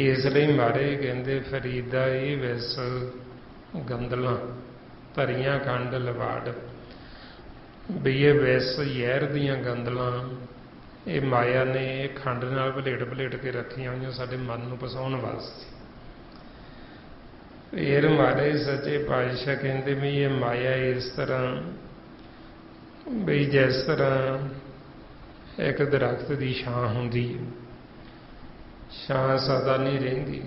ਇਸ ਲਈ ਮਹਾਰਾਜ ਕਹਿੰਦੇ ਫਰੀਦਾ ਇਹ ਵਿਸ ਗੰਦਲਾਂ ਧਰੀਆਂ ਖੰਡ ਲਵਾੜ, ਵੀ ਇਹ ਵਿਸ ਜ਼ਹਿਰ ਦੀਆਂ ਗੰਦਲਾਂ ਇਹ ਮਾਇਆ ਨੇ ਇਹ ਖੰਡ ਨਾਲ ਭਲੇਟ ਭਲੇਟ ਕੇ ਰੱਖੀਆਂ ਹੋਈਆਂ ਸਾਡੇ ਮਨ ਨੂੰ ਫਸਾਉਣ ਵਾਸਤੇ। ਫਿਰ ਮਹਾਰਾਜ ਸੱਚੇ ਪਾਤਸ਼ਾਹ ਕਹਿੰਦੇ ਵੀ ਇਹ ਮਾਇਆ ਇਸ ਤਰ੍ਹਾਂ ਬਈ ਜਿਸ ਤਰ੍ਹਾਂ ਇੱਕ ਦਰਖਤ ਦੀ ਛਾਂ ਹੁੰਦੀ ਹੈ, ਛਾਂ ਸਦਾ ਨਹੀਂ ਰਹਿੰਦੀ,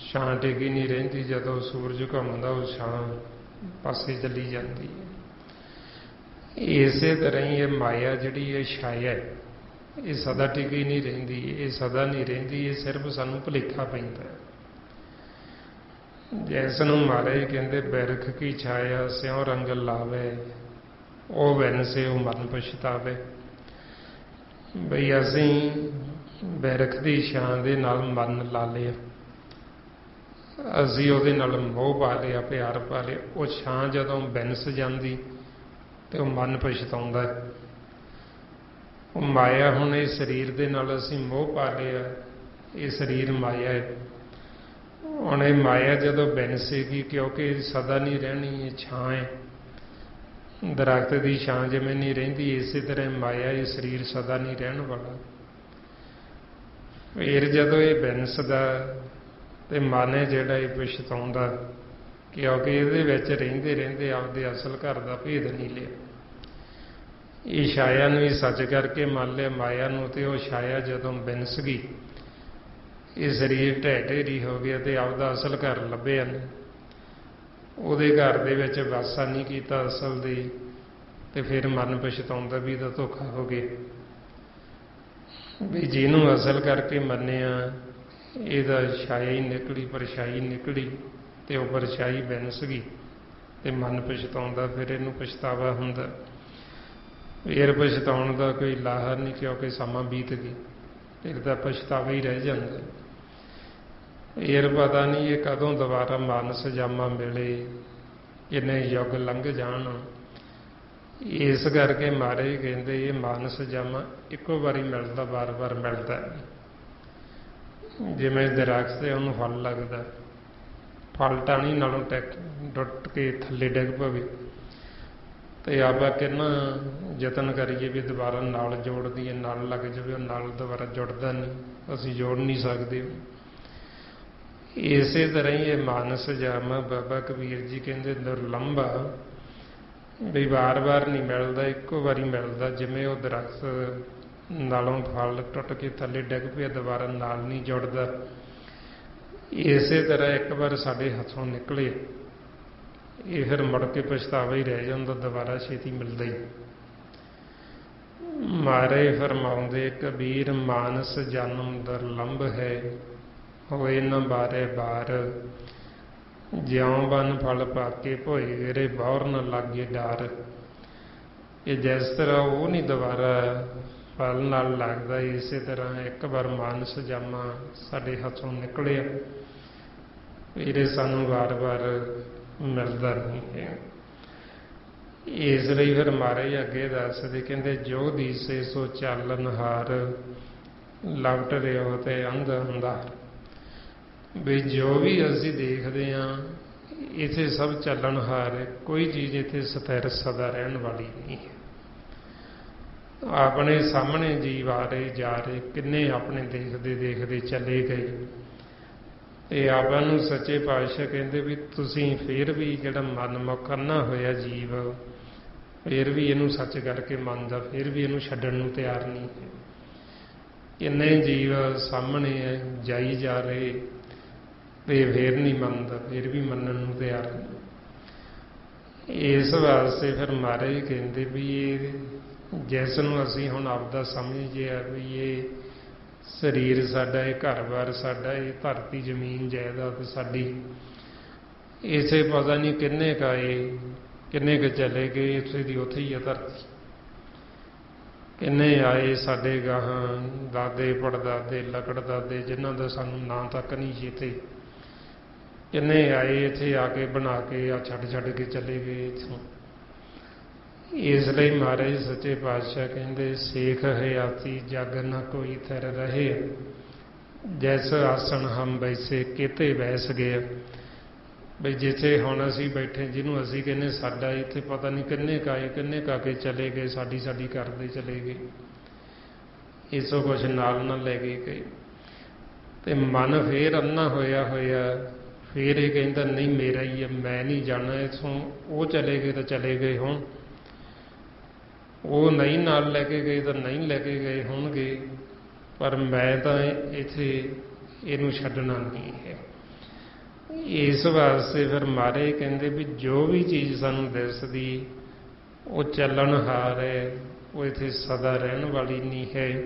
ਛਾਂ ਟਿਕੀ ਨਹੀਂ ਰਹਿੰਦੀ, ਜਦੋਂ ਸੂਰਜ ਘੁੰਮਦਾ ਉਹ ਛਾਂ ਪਾਸੇ ਚਲੀ ਜਾਂਦੀ ਹੈ। ਇਸੇ ਤਰ੍ਹਾਂ ਹੀ ਇਹ ਮਾਇਆ ਜਿਹੜੀ ਇਹ ਛਾਇਆ ਹੈ ਇਹ ਸਦਾ ਟਿਕੀ ਨਹੀਂ ਰਹਿੰਦੀ, ਇਹ ਸਦਾ ਨਹੀਂ ਰਹਿੰਦੀ, ਇਹ ਸਿਰਫ ਸਾਨੂੰ ਭੁਲੇਖਾ ਪੈਂਦਾ ਹੈ। ਜਿਸ ਨੂੰ ਮਹਾਰਾਜ ਕਹਿੰਦੇ ਬਿਰਖ ਕੀ ਛਾਇਆ ਸਿਉ ਰੰਗ ਲਾਵੇ, ਉਹ ਬਿਨ ਸੇ ਉਹ ਮਨ ਪਛਤਾਵੇ। ਬਈ ਅਸੀਂ ਬਿਰਖ ਦੀ ਛਾਂ ਦੇ ਨਾਲ ਮਨ ਲਾ ਲਿਆ, ਅਸੀਂ ਉਹਦੇ ਨਾਲ ਮੋਹ ਪਾ ਲਿਆ, ਪਿਆਰ ਪਾ ਲਿਆ, ਉਹ ਛਾਂ ਜਦੋਂ ਬਿਨਸ ਜਾਂਦੀ ਤੇ ਉਹ ਮਨ ਪਛਤਾਉਂਦਾ। ਉਹ ਮਾਇਆ ਹੁਣ ਇਹ ਸਰੀਰ ਦੇ ਨਾਲ ਅਸੀਂ ਮੋਹ ਪਾ ਲਿਆ, ਇਹ ਸਰੀਰ ਮਾਇਆ ਹੈ। ਹੁਣ ਇਹ ਮਾਇਆ ਜਦੋਂ ਬਿਨਸੇਗੀ, ਕਿਉਂਕਿ ਸਦਾ ਨਹੀਂ ਰਹਿਣੀ, ਇਹ ਛਾਂ ਹੈ, ਦਰਖਤ ਦੀ ਛਾਂ ਜਿਵੇਂ ਨਹੀਂ ਰਹਿੰਦੀ, ਇਸੇ ਤਰ੍ਹਾਂ ਮਾਇਆ ਇਹ ਸਰੀਰ ਸਦਾ ਨਹੀਂ ਰਹਿਣ ਵਾਲਾ। ਫਿਰ ਜਦੋਂ ਇਹ ਬਿਨਸਦਾ ਤੇ ਮਨ ਹੈ ਜਿਹੜਾ ਇਹ ਪਛਤਾਉਂਦਾ, ਕਿਉਂਕਿ ਇਹਦੇ ਵਿੱਚ ਰਹਿੰਦੇ ਰਹਿੰਦੇ ਆਪਦੇ ਅਸਲ ਘਰ ਦਾ ਭੇਦ ਨਹੀਂ ਲਿਆ। ਇਹ ਛਾਇਆ ਨੂੰ ਹੀ ਸੱਚ ਕਰਕੇ ਮੰਨ ਲਿਆ ਮਾਇਆ ਨੂੰ, ਤੇ ਉਹ ਛਾਇਆ ਜਦੋਂ ਬਿਨਸ ਗਈ ਇਹ ਸਰੀਰ ਢਹਿ ਢੇਰੀ ਹੋ ਗਿਆ ਤੇ ਆਪਦਾ ਅਸਲ ਘਰ ਲੱਭਿਆ ਨਹੀਂ, ਉਹਦੇ ਘਰ ਦੇ ਵਿੱਚ ਵਾਸਾ ਨਹੀਂ ਕੀਤਾ ਅਸਲ ਦੀ, ਤੇ ਫਿਰ ਮਨ ਪਛਤਾਉਂਦਾ ਵੀ ਇਹਦਾ ਧੋਖਾ ਹੋ ਗਿਆ। ਵੀ ਜਿਹਨੂੰ ਅਸਲ ਕਰਕੇ ਮੰਨਿਆ ਇਹਦਾ ਛਾਇਆ ਹੀ ਨਿਕਲੀ, ਪਰਛਾਈ ਨਿਕਲੀ, ਤੇ ਉਹ ਪਰਛਾਈ ਬਿਨਸ ਗਈ ਤੇ ਮਨ ਪਛਤਾਉਂਦਾ, ਫਿਰ ਇਹਨੂੰ ਪਛਤਾਵਾ ਹੁੰਦਾ। ਫਿਰ ਪਛਤਾਉਣ ਦਾ ਕੋਈ ਲਾਹਾ ਨਹੀਂ, ਕਿਉਂਕਿ ਸਮਾਂ ਬੀਤ ਗਿਆ, ਫਿਰ ਤਾਂ ਪਛਤਾਵਾ ਹੀ ਰਹਿ ਜਾਂਦਾ। ਫਿਰ ਪਤਾ ਨਹੀਂ ਇਹ ਕਦੋਂ ਦੁਬਾਰਾ ਮਾਨਸ ਜਾਮਾ ਮਿਲੇ, ਕਿੰਨੇ ਯੁੱਗ ਲੰਘ ਜਾਣ। ਇਸ ਕਰਕੇ ਮਹਾਰਾਜ ਕਹਿੰਦੇ ਇਹ ਮਾਨਸ ਜਾਮਾ ਇੱਕੋ ਵਾਰੀ ਮਿਲਦਾ, ਵਾਰ-ਵਾਰ ਮਿਲਦਾ। ਜਿਵੇਂ ਦਰਖਤ ਤੇ ਉਹਨੂੰ ਫਲ ਲੱਗਦਾ, ਫਲ ਟਾਹਣੀ ਨਾਲੋਂ ਟੁੱਟ ਕੇ ਥੱਲੇ ਡਿੱਗ ਪਵੇ ਤੇ ਆਪਾਂ ਕਿੰਨਾ ਯਤਨ ਕਰੀਏ ਵੀ ਦੁਬਾਰਾ ਨਾਲ ਜੋੜ ਦਈਏ, ਨਾਲ ਲੱਗ ਜਾਵੇ, ਉਹ ਨਾਲ ਦੁਬਾਰਾ ਜੁੜਦਾ ਨਹੀਂ, ਅਸੀਂ ਜੋੜ ਨਹੀਂ ਸਕਦੇ। ਇਸੇ ਤਰ੍ਹਾਂ ਹੀ ਇਹ ਮਾਨਸ ਜਾਮਾ ਬਾਬਾ ਕਬੀਰ ਜੀ ਕਹਿੰਦੇ ਦੁਰਲੰਭਾ, ਵੀ ਵਾਰ-ਵਾਰ ਨਹੀਂ ਮਿਲਦਾ, ਇੱਕੋ ਵਾਰੀ ਮਿਲਦਾ। ਜਿਵੇਂ ਉਹ ਦਰਖਤ ਨਾਲੋਂ ਫਲ ਟੁੱਟ ਕੇ ਥੱਲੇ ਡਿੱਗ ਪਿਆ, ਦੁਬਾਰਾ ਨਾਲ ਨਹੀਂ ਜੁੜਦਾ, ਇਸੇ ਤਰ੍ਹਾਂ ਇੱਕ ਵਾਰ ਸਾਡੇ ਹੱਥੋਂ ਨਿਕਲੇ ਇਹ ਫਿਰ ਮੁੜ ਕੇ ਪਛਤਾਵਾ ਹੀ ਰਹਿ ਜਾਂਦਾ, ਦੁਬਾਰਾ ਛੇਤੀ ਮਿਲਦਾ ਹੀ। ਮਹਾਰਾਜ ਫਰਮਾਉਂਦੇ ਕਬੀਰ ਮਾਨਸ ਜਨਮ ਦੁਰਲੰਭ ਹੈ, ਹੋਏ ਨ ਬਾਰੇ ਬਾਰ, ਜਿਉਂ ਬਨ ਫਲ ਪਾਕੇ ਭੋਏ ਗਰੇ, ਬੌਰ ਨ ਲਾਗੇ ਡਾਰ। ਇਹ ਜਿਸ ਤਰ੍ਹਾਂ ਉਹ ਨਹੀਂ ਦੁਬਾਰਾ ਫਲ ਨਾਲ ਲੱਗਦਾ, ਇਸੇ ਤਰ੍ਹਾਂ ਇੱਕ ਵਾਰ ਮਾਨਸ ਜਾਮਾ ਸਾਡੇ ਹੱਥੋਂ ਨਿਕਲਿਆ ਫਿਰ ਸਾਨੂੰ ਵਾਰ-ਵਾਰ ਮਿਲਦਾ ਨਹੀਂ ਹੈ। ਇਸ ਲਈ ਫਿਰ ਮਹਾਰਾਜ ਅੱਗੇ ਦੱਸਦੇ ਕਹਿੰਦੇ ਜੋ ਦੀਸੇ ਸੋ ਚਾਲਨ ਹਾਰ, ਲਵਟ ਰਿਓ ਤੇ ਅੰਧ ਅੰਧਾਰ। ਵੀ ਜੋ ਵੀ ਅਸੀਂ ਦੇਖਦੇ ਹਾਂ ਇੱਥੇ ਸਭ ਚੱਲਣਹਾਰ ਹੈ, ਕੋਈ ਚੀਜ਼ ਇੱਥੇ ਸਥਿਰ ਸਦਾ ਰਹਿਣ ਵਾਲੀ ਨਹੀਂ ਹੈ। ਆਪਣੇ ਸਾਹਮਣੇ ਜੀਵ ਆ ਰਹੇ ਜਾ ਰਹੇ, ਕਿੰਨੇ ਆਪਣੇ ਦੇਖਦੇ ਦੇਖਦੇ ਚਲੇ ਗਏ, ਤੇ ਆਪਾਂ ਨੂੰ ਸੱਚੇ ਪਾਤਸ਼ਾਹ ਕਹਿੰਦੇ ਵੀ ਤੁਸੀਂ ਫਿਰ ਵੀ ਜਿਹੜਾ ਮਨਮੁਖ ਨਾ ਹੋਇਆ ਜੀਵ, ਫਿਰ ਵੀ ਇਹਨੂੰ ਸੱਚ ਕਰਕੇ ਮੰਨਦਾ, ਫਿਰ ਵੀ ਇਹਨੂੰ ਛੱਡਣ ਨੂੰ ਤਿਆਰ ਨਹੀਂ ਹੈ। ਕਿੰਨੇ ਜੀਵ ਸਾਹਮਣੇ ਜਾਈ ਜਾ ਰਹੇ ਤੇ ਫਿਰ ਨਹੀਂ ਮੰਨਦਾ, ਫਿਰ ਵੀ ਮੰਨਣ ਨੂੰ ਤਿਆਰ ਨਹੀਂ। ਇਸ ਵਾਸਤੇ ਫਿਰ ਮਹਾਰਾਜ ਕਹਿੰਦੇ ਵੀ ਇਹ ਜਿਸ ਨੂੰ ਅਸੀਂ ਹੁਣ ਆਪਦਾ ਸਮਝਿਆ ਵੀ ਇਹ ਸਰੀਰ ਸਾਡਾ, ਇਹ ਘਰ-ਬਾਰ ਸਾਡਾ, ਇਹ ਧਰਤੀ ਜ਼ਮੀਨ ਜਾਇਦਾਦ ਸਾਡੀ, ਇਸੇ ਪਤਾ ਨਹੀਂ ਕਿੰਨੇ ਕੁ ਆਏ ਕਿੰਨੇ ਕੁ ਚਲੇ ਗਏ, ਇੱਥੇ ਦੀ ਉੱਥੇ ਹੀ ਆ ਧਰਤੀ। ਕਿੰਨੇ ਆਏ ਸਾਡੇ ਗਾਹਾਂ ਦਾਦੇ ਪੜਦਾਦੇ ਲਕੜਦਾਦੇ ਜਿਨ੍ਹਾਂ ਦਾ ਸਾਨੂੰ ਨਾਂ ਤੱਕ ਨਹੀਂ ਚੇਤੇ, ਕਿੰਨੇ ਆਏ ਇੱਥੇ ਆ ਕੇ ਬਣਾ ਕੇ ਆ ਛੱਡ ਕੇ ਚਲੇ ਗਏ ਇੱਥੋਂ। ਇਸ ਲਈ ਮਹਾਰਾਜ ਸੱਚੇ ਪਾਤਸ਼ਾਹ ਕਹਿੰਦੇ ਸੇਖ ਹਯਾਤੀ ਜਗ ਨਾ ਕੋਈ ਥਿਰ ਰਹੇ, ਜੈਸ ਆਸਣ ਹਮ ਵੈਸੇ ਕਿਤੇ ਬੈਸ ਗਏ। ਬਈ ਜਿੱਥੇ ਹੁਣ ਅਸੀਂ ਬੈਠੇ, ਜਿਹਨੂੰ ਅਸੀਂ ਕਹਿੰਦੇ ਸਾਡਾ ਇੱਥੇ ਪਤਾ ਨਹੀਂ ਕਿੰਨੇ ਕਾਏ ਕਿੰਨੇ ਕਾ ਕੇ ਚਲੇ ਗਏ, ਸਾਡੀ ਕਰਦੇ ਚਲੇ ਗਏ, ਇਸੋ ਕੁਛ ਨਾਲ ਨਾ ਲੈ ਕੇ ਗਏ। ਤੇ ਮਨ ਫੇਰ ਅੰਨਾ ਹੋਇਆ ਫੇਰ ਇਹ ਕਹਿੰਦਾ ਨਹੀਂ ਮੇਰਾ ਹੀ ਹੈ, ਮੈਂ ਨਹੀਂ ਜਾਣਾ ਇੱਥੋਂ। ਉਹ ਚਲੇ ਗਏ ਤਾਂ ਚਲੇ ਗਏ, ਹੁਣ ਉਹ ਨਹੀਂ ਨਾਲ ਲੈ ਕੇ ਗਏ ਤਾਂ ਨਹੀਂ ਲੈ ਕੇ ਗਏ ਹੋਣਗੇ, ਪਰ ਮੈਂ ਤਾਂ ਇੱਥੇ ਇਹਨੂੰ ਛੱਡਣਾ ਨਹੀਂ ਹੈ। ਇਸ ਵਾਸਤੇ ਫਿਰ ਮਹਾਰਾਜ ਕਹਿੰਦੇ ਵੀ ਜੋ ਵੀ ਚੀਜ਼ ਸਾਨੂੰ ਦਿਸਦੀ ਉਹ ਚੱਲਣਹਾਰ ਹੈ, ਉਹ ਇੱਥੇ ਸਦਾ ਰਹਿਣ ਵਾਲੀ ਨਹੀਂ ਹੈ।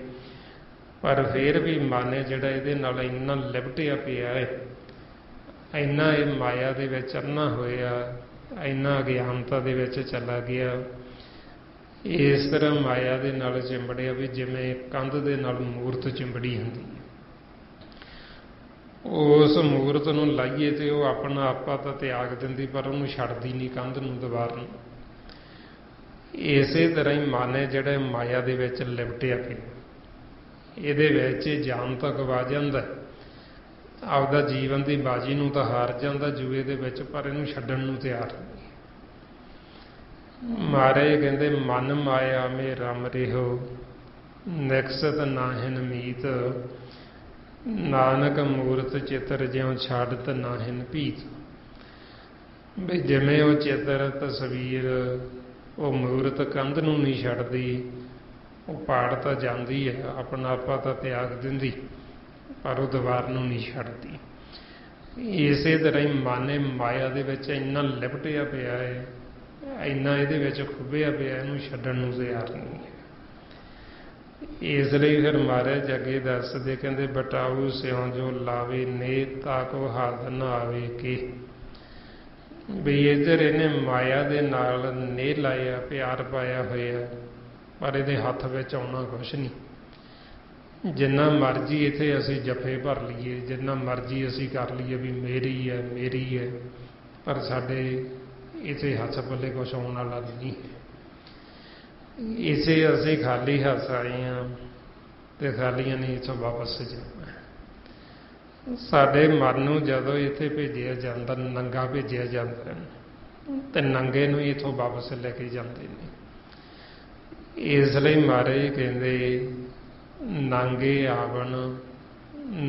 ਪਰ ਫਿਰ ਵੀ ਮਨ ਹੈ ਜਿਹੜਾ ਇਹਦੇ ਨਾਲ ਇੰਨਾ ਲਿਪਟਿਆ ਪਿਆ ਹੈ, ਇੰਨਾ ਇਹ ਮਾਇਆ ਦੇ ਵਿੱਚ ਅੰਨਾ ਹੋਇਆ, ਇੰਨਾ ਅਗਿਆਨਤਾ ਦੇ ਵਿੱਚ ਚਲਾ ਗਿਆ, ਇਸ ਤਰ੍ਹਾਂ ਮਾਇਆ ਦੇ ਨਾਲ ਚਿੰਬੜਿਆ ਵੀ ਜਿਵੇਂ ਕੰਧ ਦੇ ਨਾਲ ਮੂਰਤ ਚਿੰਬੜੀ ਹੁੰਦੀ ਹੈ। ਉਸ ਮੂਰਤ ਨੂੰ ਲਾਈਏ ਤੇ ਉਹ ਆਪਣਾ ਆਪਾ ਤਾਂ ਤਿਆਗ ਦਿੰਦੀ, ਪਰ ਉਹਨੂੰ ਛੱਡਦੀ ਨਹੀਂ ਕੰਧ ਨੂੰ ਦੁਬਾਰਾ ਨੂੰ। ਇਸੇ ਤਰ੍ਹਾਂ ਹੀ ਮਨ ਹੈ ਜਿਹੜਾ ਮਾਇਆ ਦੇ ਵਿੱਚ ਲਿਪਟਿਆ ਪਿਆ, ਇਹਦੇ ਵਿੱਚ ਜਾਨ ਤਾਂ ਗਵਾ ਜਾਂਦਾ, ਆਪਦਾ ਜੀਵਨ ਦੀ ਬਾਜੀ ਨੂੰ ਤਾਂ ਹਾਰ ਜਾਂਦਾ ਜੂਏ ਦੇ ਵਿੱਚ, ਪਰ ਇਹਨੂੰ ਛੱਡਣ ਨੂੰ ਤਿਆਰ ਨਹੀਂ। ਮਹਾਰਾਜ ਕਹਿੰਦੇ ਮਨ ਮਾਇਆ ਮੇ ਰਮ ਰਿਹੋ, ਨਿਕਸਤ ਨਾਹਿਨ ਮੀਤ, ਨਾਨਕ ਮੂਰਤ ਚਿੱਤਰ ਜਿਉ ਛਾੜਤ ਨਾਹਿਨ ਭੀਤ। ਵੀ ਜਿਵੇਂ ਉਹ ਚਿੱਤਰ ਤਸਵੀਰ ਉਹ ਮੂਰਤ ਕੰਧ ਨੂੰ ਨਹੀਂ ਛੱਡਦੀ, ਉਹ ਪਾੜ ਤਾਂ ਜਾਂਦੀ ਹੈ, ਆਪਣਾ ਆਪਾ ਤਾਂ ਤਿਆਗ ਦਿੰਦੀ, ਪਰ ਉਹ ਦੀਵਾਰ ਨੂੰ ਨਹੀਂ ਛੱਡਦੀ। ਇਸੇ ਤਰ੍ਹਾਂ ਹੀ ਮਨ ਮਾਇਆ ਦੇ ਵਿੱਚ ਇੰਨਾ ਲਿਪਟਿਆ ਪਿਆ ਹੈ, ਇੰਨਾ ਇਹਦੇ ਵਿੱਚ ਖੁੱਭਿਆ ਪਿਆ, ਇਹਨੂੰ ਛੱਡਣ ਨੂੰ ਤਿਆਰ ਨਹੀਂ ਹੈ। ਇਸ ਲਈ ਫਿਰ ਮਹਾਰਾਜ ਅੱਗੇ ਦੱਸਦੇ ਕਹਿੰਦੇ ਬਟਾਊ ਸਿਉ ਜੋ ਲਾਵੇ ਨੇ ਤਾ ਕੋ ਹੱਥ ਨਾ ਆਵੇ ਕਿ। ਵੀ ਇੱਧਰ ਇਹਨੇ ਮਾਇਆ ਦੇ ਨਾਲ ਨੇ ਲਾਇਆ, ਪਿਆਰ ਪਾਇਆ ਹੋਇਆ, ਪਰ ਇਹਦੇ ਹੱਥ ਵਿੱਚ ਆਉਣਾ ਕੁਛ ਨਹੀਂ। ਜਿੰਨਾ ਮਰਜ਼ੀ ਇੱਥੇ ਅਸੀਂ ਜੱਫੇ ਭਰ ਲਈਏ, ਜਿੰਨਾ ਮਰਜ਼ੀ ਅਸੀਂ ਕਰ ਲਈਏ ਵੀ ਮੇਰੀ ਹੈ ਮੇਰੀ ਹੈ, ਪਰ ਸਾਡੇ ਇੱਥੇ ਹੱਥ ਪੱਲੇ ਕੁਛ ਆਉਣ ਵਾਲਾ ਨਹੀਂ। ਇਸੇ ਅਸੀਂ ਖਾਲੀ ਹੱਥ ਆਏ ਹਾਂ ਤੇ ਖਾਲੀਆਂ ਨਹੀਂ ਇੱਥੋਂ ਵਾਪਸ ਜਾਣਾ। ਸਾਡੇ ਮਨ ਨੂੰ ਜਦੋਂ ਇੱਥੇ ਭੇਜਿਆ ਜਾਂਦਾ, ਨੰਗਾ ਭੇਜਿਆ ਜਾਂਦਾ, ਤੇ ਨੰਗੇ ਨੂੰ ਇੱਥੋਂ ਵਾਪਸ ਲੈ ਕੇ ਜਾਂਦੇ ਨੇ। ਇਸ ਲਈ ਮਹਾਰਾਜ ਕਹਿੰਦੇ ਨਾਂਗੇ ਆਵਣ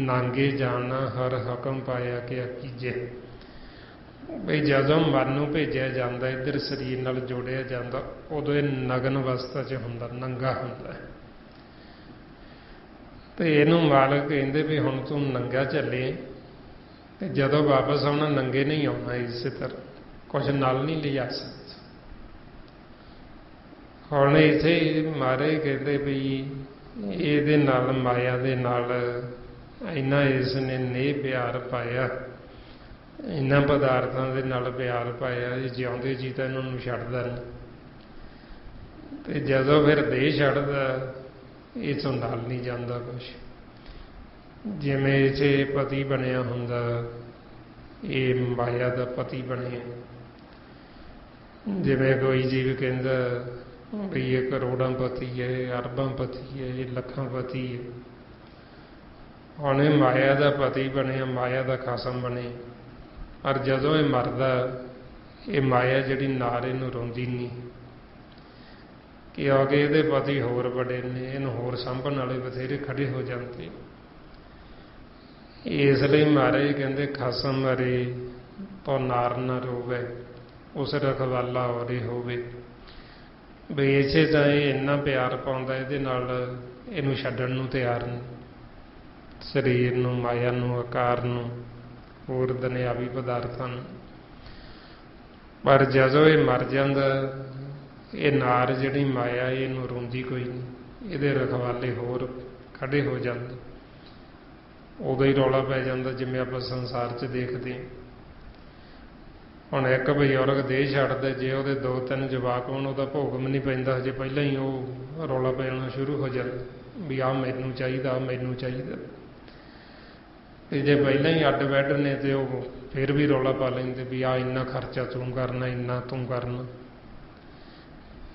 ਨਾਂਗੇ ਜਾਣਾ, ਹਰ ਹੁਕਮ ਪਾਇਆ ਕਿ ਕੀਜੇ। ਬਈ ਜਦੋਂ ਮਨ ਨੂੰ ਭੇਜਿਆ ਜਾਂਦਾ, ਇੱਧਰ ਸਰੀਰ ਨਾਲ ਜੋੜਿਆ ਜਾਂਦਾ, ਉਦੋਂ ਇਹ ਨਗਨ ਅਵਸਥਾ 'ਚ ਹੁੰਦਾ, ਨੰਗਾ ਹੁੰਦਾ। ਤੇ ਇਹਨੂੰ ਮਾਲਕ ਕਹਿੰਦੇ ਵੀ ਹੁਣ ਤੂੰ ਨੰਗਾ ਚੱਲੇ, ਤੇ ਜਦੋਂ ਵਾਪਸ ਆਉਣਾ ਨੰਗੇ ਨਹੀਂ ਆਉਣਾ। ਇਸੇ ਤਰ੍ਹਾਂ ਕੁਛ ਨਾਲ ਨਹੀਂ ਲਿਜਾ ਸਕਦਾ। ਹੁਣ ਇੱਥੇ ਮਹਾਰਾਜ ਕਹਿੰਦੇ ਵੀ ਇਹਦੇ ਨਾਲ ਮਾਇਆ ਦੇ ਨਾਲ ਇੰਨਾ ਇਸ ਨੇ ਨੇਹ ਪਿਆਰ ਪਾਇਆ, ਇਹਨਾਂ ਪਦਾਰਥਾਂ ਦੇ ਨਾਲ ਪਿਆਰ ਪਾਇਆ, ਇਹ ਜਿਉਂਦੇ ਜੀ ਤਾਂ ਇਹਨਾਂ ਨੂੰ ਛੱਡਦਾ ਨਹੀਂ। ਤੇ ਜਦੋਂ ਫਿਰ ਦੇਹ ਛੱਡਦਾ, ਇਥੋਂ ਨਾਲ ਨਹੀਂ ਜਾਂਦਾ ਕੁਛ। ਜਿਵੇਂ ਇੱਥੇ ਪਤੀ ਬਣਿਆ ਹੁੰਦਾ, ਇਹ ਮਾਇਆ ਦਾ ਪਤੀ ਬਣਿਆ। ਜਿਵੇਂ ਕੋਈ ਜੀਵ ਕਹਿੰਦਾ ਵੀ ਇਹ ਕਰੋੜਾਂ ਪਤੀ ਹੈ, ਅਰਬਾਂ ਪਤੀ ਹੈ, ਇਹ ਲੱਖਾਂ ਪਤੀ ਹੈ। ਹੁਣ ਇਹ ਮਾਇਆ ਦਾ ਪਤੀ ਬਣਿਆ, ਮਾਇਆ ਦਾ ਖਾਸਮ ਬਣੇ। ਪਰ ਜਦੋਂ ਇਹ ਮਰਦਾ, ਇਹ ਮਾਇਆ ਜਿਹੜੀ ਨਾਰ ਇਹਨੂੰ ਰੋਂਦੀ ਨਹੀਂ, ਕਿਉਂਕਿ ਇਹਦੇ ਪਤੀ ਹੋਰ ਬੜੇ ਨੇ, ਇਹਨੂੰ ਹੋਰ ਸਾਂਭਣ ਵਾਲੇ ਬਥੇਰੇ ਖੜੇ ਹੋ ਜਾਂਦੇ। ਇਸ ਲਈ ਮਹਾਰਾਜ ਕਹਿੰਦੇ ਖਸਮ ਮਰੇ ਤੋ ਨਾਰ ਨਾ ਰੋਵੇ, ਉਸ ਰਖਵਾਲਾ ਹੋਰੇ ਹੋਵੇ। ਵੀ ਇਸੇ ਤਾਂ ਇਹ ਇੰਨਾ ਪਿਆਰ ਪਾਉਂਦਾ ਇਹਦੇ ਨਾਲ, ਇਹਨੂੰ ਛੱਡਣ ਨੂੰ ਤਿਆਰ ਨਹੀਂ। ਸਰੀਰ ਨੂੰ, ਮਾਇਆ ਨੂੰ, ਆਕਾਰ ਨੂੰ, ਹੋਰ ਦੁਨਿਆਵੀ ਪਦਾਰਥਾਂ ਨੂੰ। ਪਰ ਜਦੋਂ ਇਹ ਮਰ ਜਾਂਦਾ, ਇਹ ਨਾਰ ਜਿਹੜੀ ਮਾਇਆ ਇਹਨੂੰ ਰੋਂਦੀ ਕੋਈ ਨਹੀਂ, ਇਹਦੇ ਰਖਵਾਲੇ ਹੋਰ ਖੜੇ ਹੋ ਜਾਂਦੇ। ਉਦੋਂ ਹੀ ਰੌਲਾ ਪੈ ਜਾਂਦਾ, ਜਿਵੇਂ ਆਪਾਂ ਸੰਸਾਰ 'ਚ ਦੇਖਦੇ ਹਾਂ। ਹੁਣ ਇੱਕ ਬਜ਼ੁਰਗ ਦੇਹ ਛੱਡਦਾ, ਜੇ ਉਹਦੇ 2-3 ਜਵਾਕ ਹੋਣ, ਉਹਦਾ ਭੋਗਮ ਨਹੀਂ ਪੈਂਦਾ, ਹਜੇ ਪਹਿਲਾਂ ਹੀ ਉਹ ਰੌਲਾ ਪੈਣਾ ਸ਼ੁਰੂ ਹੋ ਜਾਂਦਾ ਵੀ ਆਹ ਮੈਨੂੰ ਚਾਹੀਦਾ, ਮੈਨੂੰ ਚਾਹੀਦਾ। ਤੇ ਜੇ ਪਹਿਲਾਂ ਹੀ ਅੱਡ ਬੈੱਡ ਨੇ ਤੇ ਉਹ ਫਿਰ ਵੀ ਰੌਲਾ ਪਾ ਲੈਂਦੇ ਵੀ ਆਹ ਇੰਨਾ ਖਰਚਾ ਤੂੰ ਕਰਨਾ, ਇੰਨਾ ਤੂੰ ਕਰਨਾ।